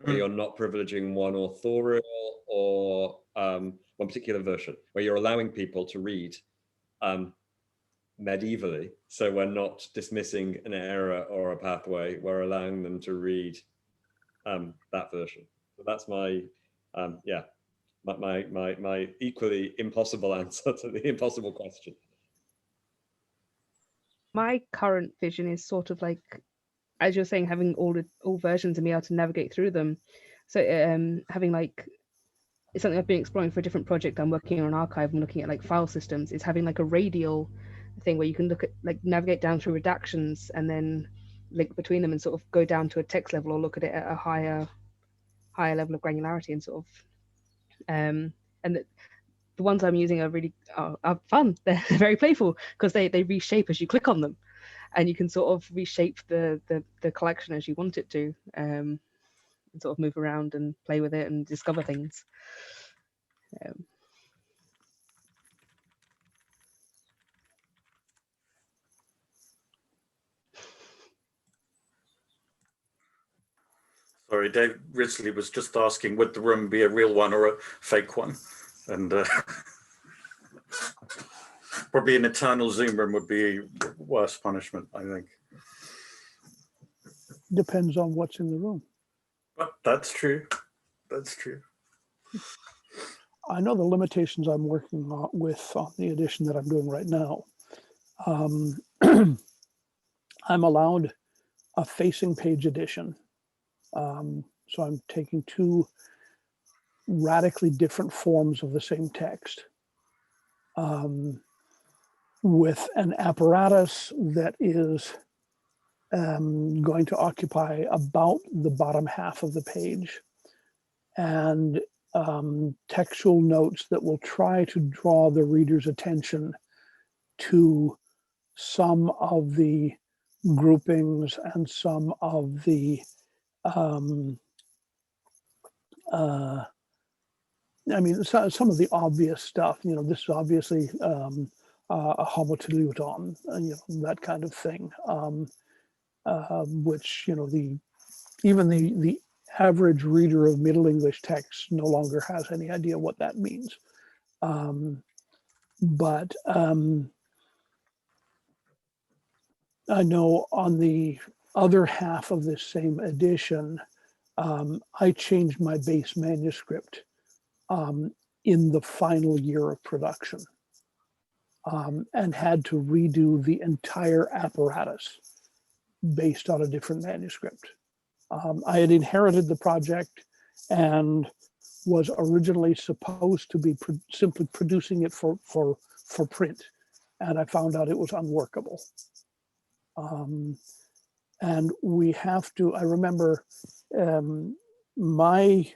where you're not privileging one authorial or one particular version, where you're allowing people to read medievally. So we're not dismissing an era or a pathway, we're allowing them to read that version. So that's my my equally impossible answer to the impossible question. My current vision is sort of like, as you're saying, having all versions and be able to navigate through them. So having like, it's something I've been exploring for a different project. I'm working on an archive. I'm looking at like file systems. Is having like a radial thing where you can look at, like, navigate down through redactions and then link between them and sort of go down to a text level or look at it at a higher level of granularity and sort of and the ones I'm using are really are fun. They're very playful because they reshape as you click on them, and you can sort of reshape the collection as you want it to, and sort of move around and play with it and discover things. Sorry, Dave Risley was just asking, would the room be a real one or a fake one? And probably an eternal Zoom room would be worse punishment, I think. Depends on what's in the room. But that's true. That's true. I know the limitations I'm working with on the edition that I'm doing right now. I'm allowed a facing page edition. So I'm taking two radically different forms of the same text with an apparatus that is going to occupy about the bottom half of the page, and textual notes that will try to draw the reader's attention to some of the groupings and some of the some of the obvious stuff. This is obviously a homoteluton, that kind of thing, which even the average reader of Middle English text no longer has any idea what that means. But I know on the other half of this same edition, I changed my base manuscript in the final year of production, and had to redo the entire apparatus based on a different manuscript. I had inherited the project and was originally supposed to be simply producing it for print, and I found out it was unworkable. And we have to, I remember my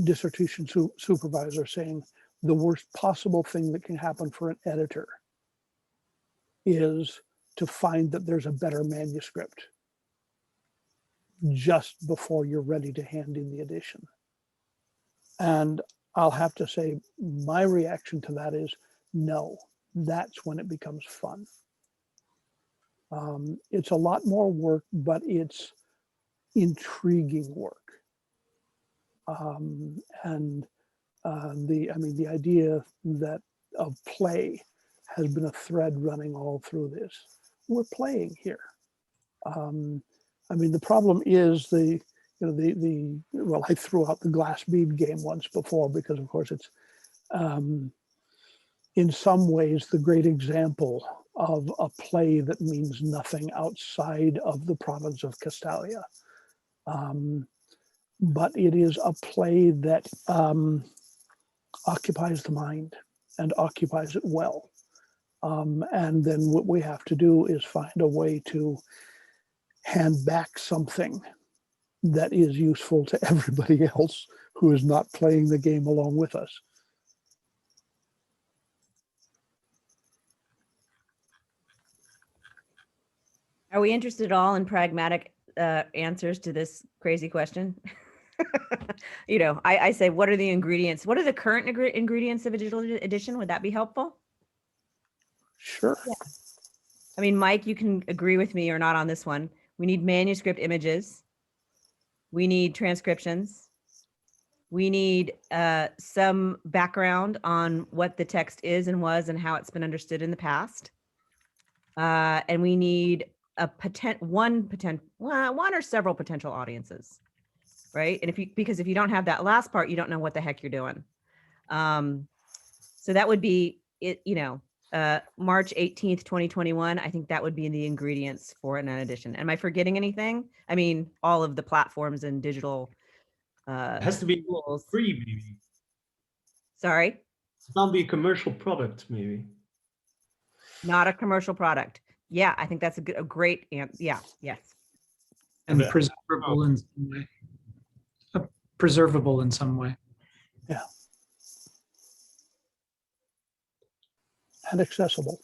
dissertation supervisor saying the worst possible thing that can happen for an editor is to find that there's a better manuscript just before you're ready to hand in the edition. And I'll have to say, my reaction to that is no, that's when it becomes fun. It's a lot more work, but it's intriguing work. And the idea that of play has been a thread running all through this. We're playing here. The problem is well, I threw out the glass bead game once before because, of course, it's in some ways the great example of a play that means nothing outside of the province of Castalia. But it is a play that occupies the mind and occupies it well. And then what we have to do is find a way to hand back something that is useful to everybody else who is not playing the game along with us. Are we interested at all in pragmatic answers to this crazy question? I say, what are the ingredients? What are the current ingredients of a digital edition? Would that be helpful? Sure. Yeah. I mean, Mike, you can agree with me or not on this one. We need manuscript images. We need transcriptions. We need some background on what the text is and was and how it's been understood in the past. And we need one or several potential audiences, right? And because if you don't have that last part, you don't know what the heck you're doing. So that would be it. March 18th, 2021. I think that would be the ingredients for an UnEdition. Am I forgetting anything? I mean, all of the platforms and digital. It has to be tools. free, maybe. Sorry. It can't be a commercial product, maybe. Not a commercial product. Yeah, I think that's a great answer. Yeah, yes. And preservable in some way. Preservable in some way. Yeah. And accessible.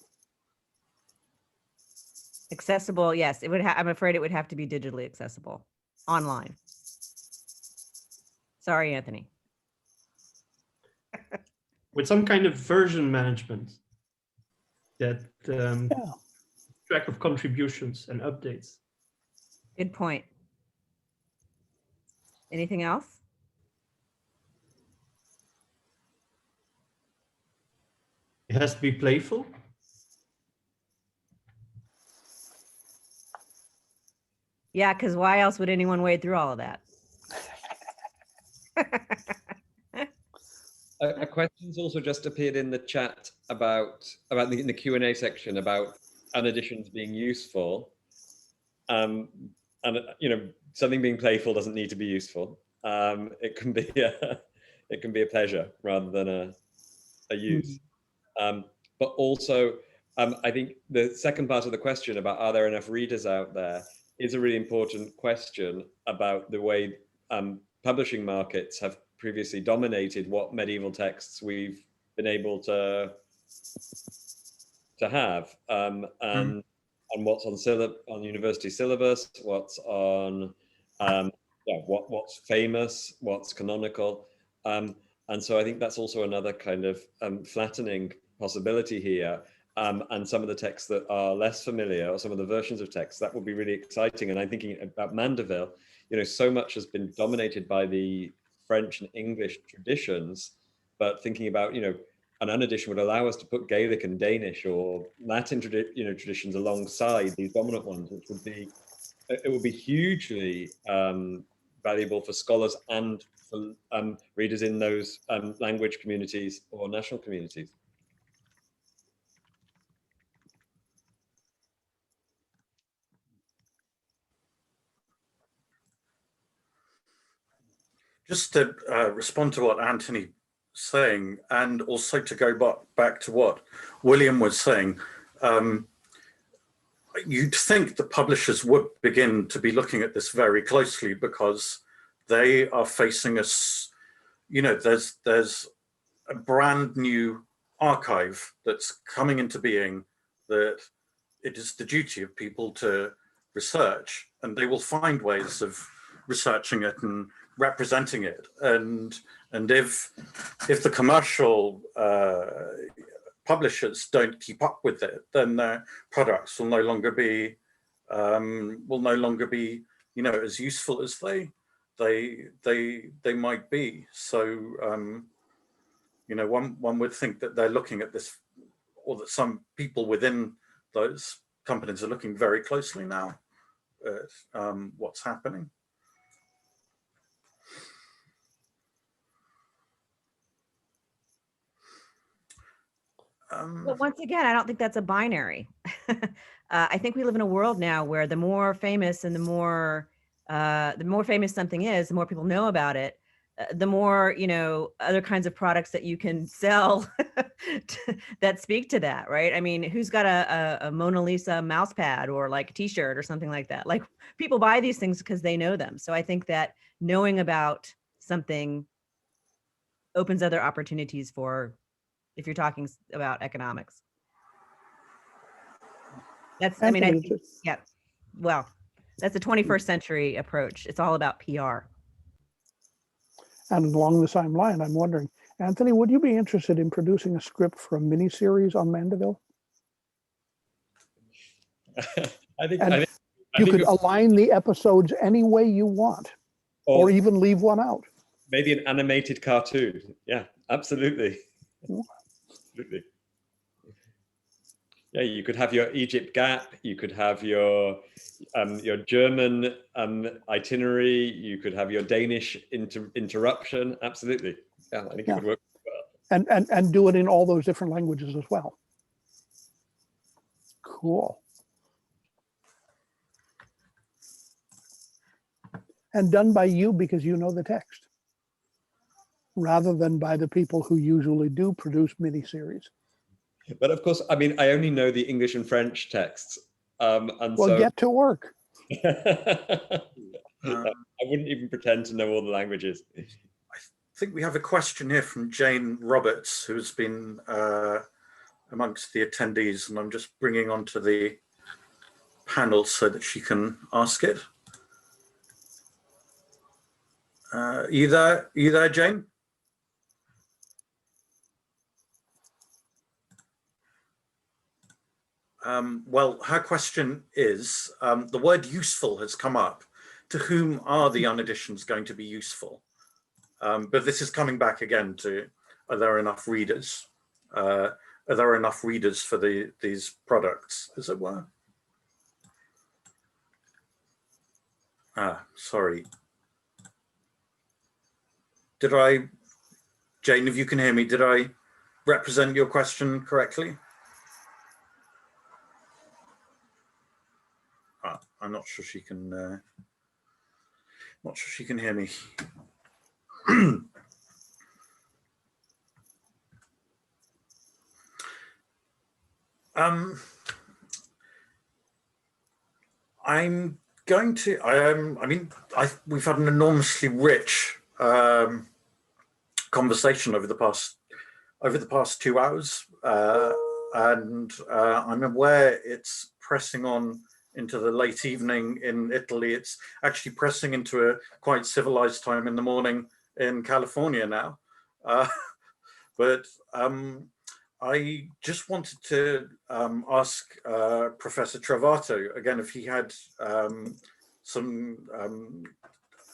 Accessible, yes. It would. I'm afraid it would have to be digitally accessible, online. Sorry, Anthony. With some kind of version management that track of contributions and updates. Good point. Anything else? It has to be playful. Yeah, because why else would anyone wade through all of that? A question's also just appeared in the chat about in the Q&A section about UnEditions being useful. And something being playful doesn't need to be useful. It can be a pleasure rather than a use. But also, I think the second part of the question about are there enough readers out there is a really important question about the way publishing markets have previously dominated what medieval texts we've been able to have, and what's on university syllabus, what's on what's famous, what's canonical, and so I think that's also another kind of flattening possibility here. And some of the texts that are less familiar, or some of the versions of text, that would be really exciting. And I'm thinking about Mandeville. So much has been dominated by the French and English traditions, but thinking about, an UnEdition would allow us to put Gaelic and Danish or Latin traditions alongside these dominant ones, which would be hugely valuable for scholars and for readers in those language communities or national communities. Just to respond to what Anthony saying, and also to go back to what William was saying, you'd think the publishers would begin to be looking at this very closely, because they are facing us, you know, there's a brand new archive that's coming into being, that it is the duty of people to research, and they will find ways of researching it and representing it. And if the commercial publishers don't keep up with it, then their products will no longer be you know, as useful as they might be. So you know, one would think that they're looking at this, or that some people within those companies are looking very closely now at what's happening. But once again, I don't think that's a binary. I think we live in a world now where the more famous and the more famous something is, the more people know about it, the more, you know, other kinds of products that you can sell that speak to that, right? I mean, who's got a Mona Lisa mouse pad or like a t-shirt or something like that? Like, people buy these things because they know them. So I think that knowing about something opens other opportunities for, if you're talking about economics. That's, I mean, I think, yeah, well, that's the 21st century approach. It's all about PR. And along the same line, I'm wondering, Anthony, would you be interested in producing a script for a miniseries on Mandeville? I think you could align the episodes any way you want, or even leave one out. Maybe an animated cartoon. Yeah, absolutely. Absolutely. Yeah, you could have your Egypt gap. You could have your German itinerary. You could have your Danish interruption. Absolutely. Yeah, I think it would work well. And do it in all those different languages as well. Cool. And done by you because you know the text, rather than by the people who usually do produce miniseries. But of course, I mean, I only know the English and French texts. And well, so get to work. I wouldn't even pretend to know all the languages. I think we have a question here from Jane Roberts, who's been amongst the attendees, and I'm just bringing onto the panel so that she can ask it. You there, Jane? Well, her question is, the word useful has come up. To whom are the UnEditions going to be useful? But this is coming back again to, are there enough readers? Are there enough readers for these products, as it were? Sorry. Did I, Jane, if you can hear me, did I represent your question correctly? I'm not sure she can. Not sure she can hear me. I'm going to. I mean, we've had an enormously rich conversation over the past 2 hours, and I'm aware it's pressing on into the late evening in Italy. It's actually pressing into a quite civilized time in the morning in California now. But I just wanted to ask Professor Travato again if he had something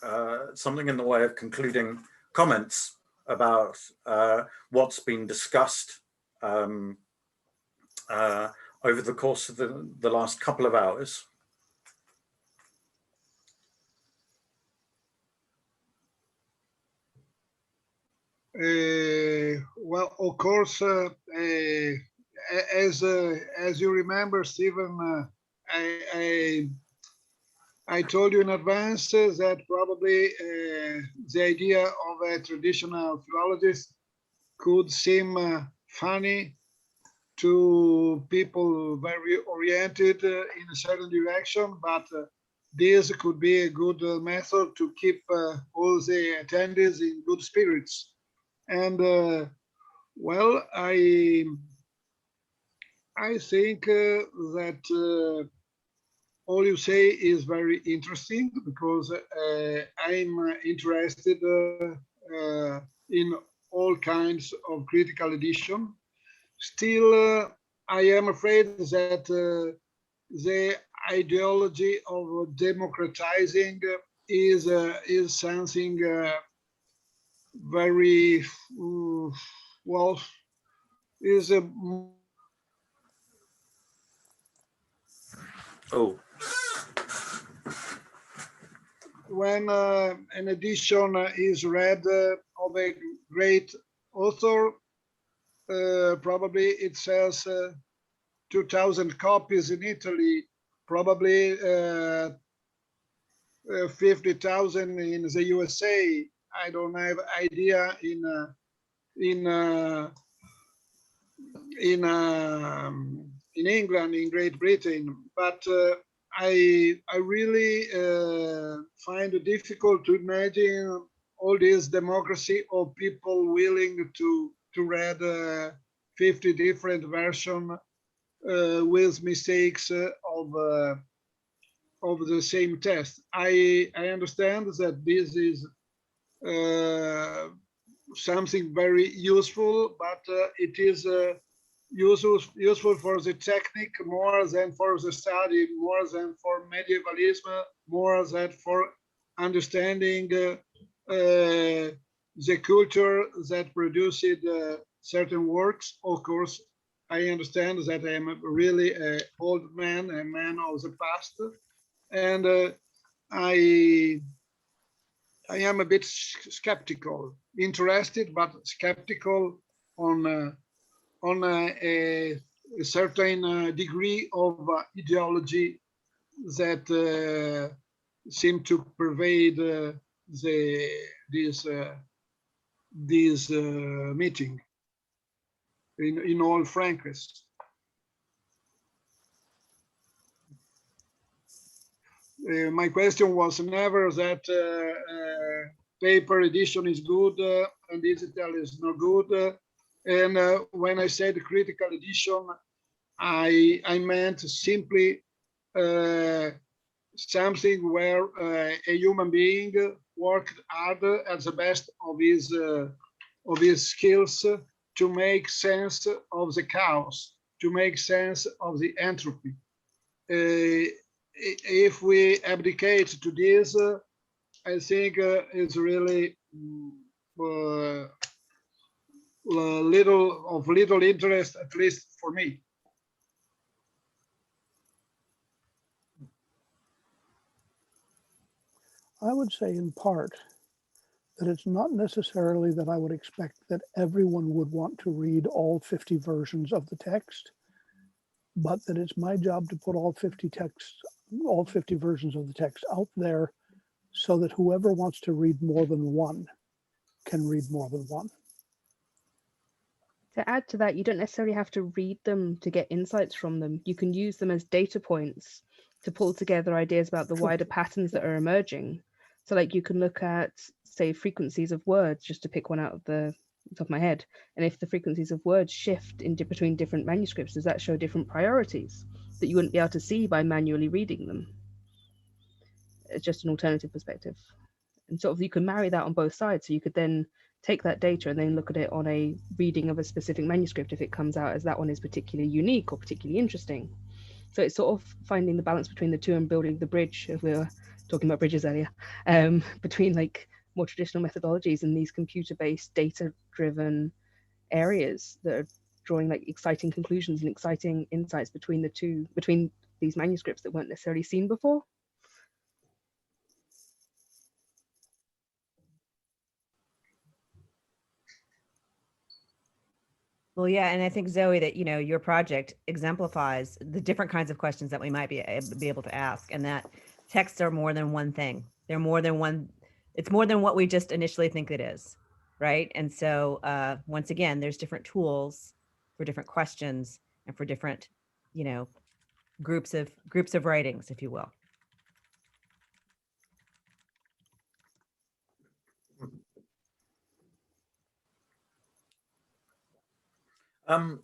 in the way of concluding comments about what's been discussed over the course of the last couple of hours. Well, of course, as you remember, Stephen, I I told you in advance that probably the idea of a traditional philologist could seem funny to people very oriented in a certain direction, but this could be a good method to keep all the attendees in good spirits. And well, I think that all you say is very interesting, because I'm interested in all kinds of critical edition. Still, I am afraid that the ideology of democratizing is something very well, is Oh, when an edition is read of a great author, probably it sells 2,000 copies in Italy, probably 50,000 in the USA. I don't have idea in England, in Great Britain, but I really find it difficult to imagine all this democracy of people willing to read 50 different versions with mistakes of the same text. I understand that this is something very useful, but it is useful for the technique more than for the study, more than for medievalism, more than for understanding the culture that produced certain works. Of course, I understand that I am really an old man, a man of the past, and I am a bit skeptical, interested but skeptical on a certain degree of ideology that seem to pervade this meeting. In all frankness, my question was never that paper edition is good and digital is not good. And when I said critical edition, I meant simply something where a human being worked hard at the best of his skills to make sense of the chaos, to make sense of the entropy. If we abdicate to this, I think it's really little interest, at least for me. I would say in part that it's not necessarily that I would expect that everyone would want to read all 50 versions of the text, but that it's my job to put all 50 versions of the text out there so that whoever wants to read more than one can read more than one. To add to that, you don't necessarily have to read them to get insights from them. You can use them as data points to pull together ideas about the wider patterns that are emerging. So like you can look at, say, frequencies of words, just to pick one out of the top of my head. And if the frequencies of words shift in between different manuscripts, does that show different priorities that you wouldn't be able to see by manually reading them? It's just an alternative perspective. And sort of you can marry that on both sides. So you could then take that data and then look at it on a reading of a specific manuscript if it comes out as that one is particularly unique or particularly interesting. So it's sort of finding the balance between the two and building the bridge, if we were talking about bridges earlier, between like more traditional methodologies and these computer-based, data-driven areas that are drawing like exciting conclusions and exciting insights between these manuscripts that weren't necessarily seen before. Well, yeah, and I think Zoe, that your project exemplifies the different kinds of questions that we might be able to ask, and that texts are more than one thing. They're more than one. It's more than what we just initially think it is, right? And so once again, there's different tools for different questions and for different, you know, groups of writings, if you will.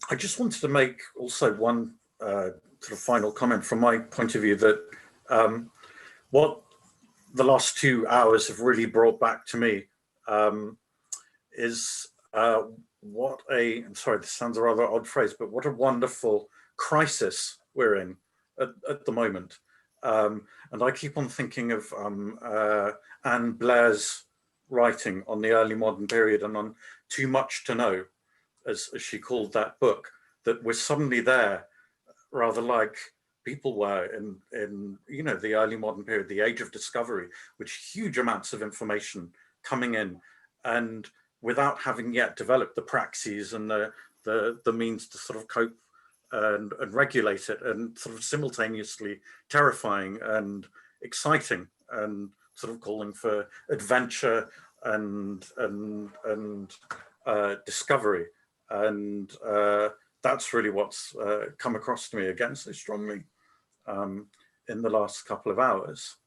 I just wanted to make also one sort of final comment from my point of view, that what the last 2 hours have really brought back to me is what a, I'm sorry, this sounds a rather odd phrase, but what a wonderful crisis we're in at the moment. And I keep on thinking of Anne Blair's writing on the early modern period and on Too Much to Know, as she called that book, that we're suddenly there, rather like people were in you know, the early modern period, the age of discovery, with huge amounts of information coming in, and without having yet developed the praxis and the means to sort of cope and regulate it, and sort of simultaneously terrifying and exciting, and sort of calling for adventure and discovery. And that's really what's come across to me again so strongly in the last couple of hours.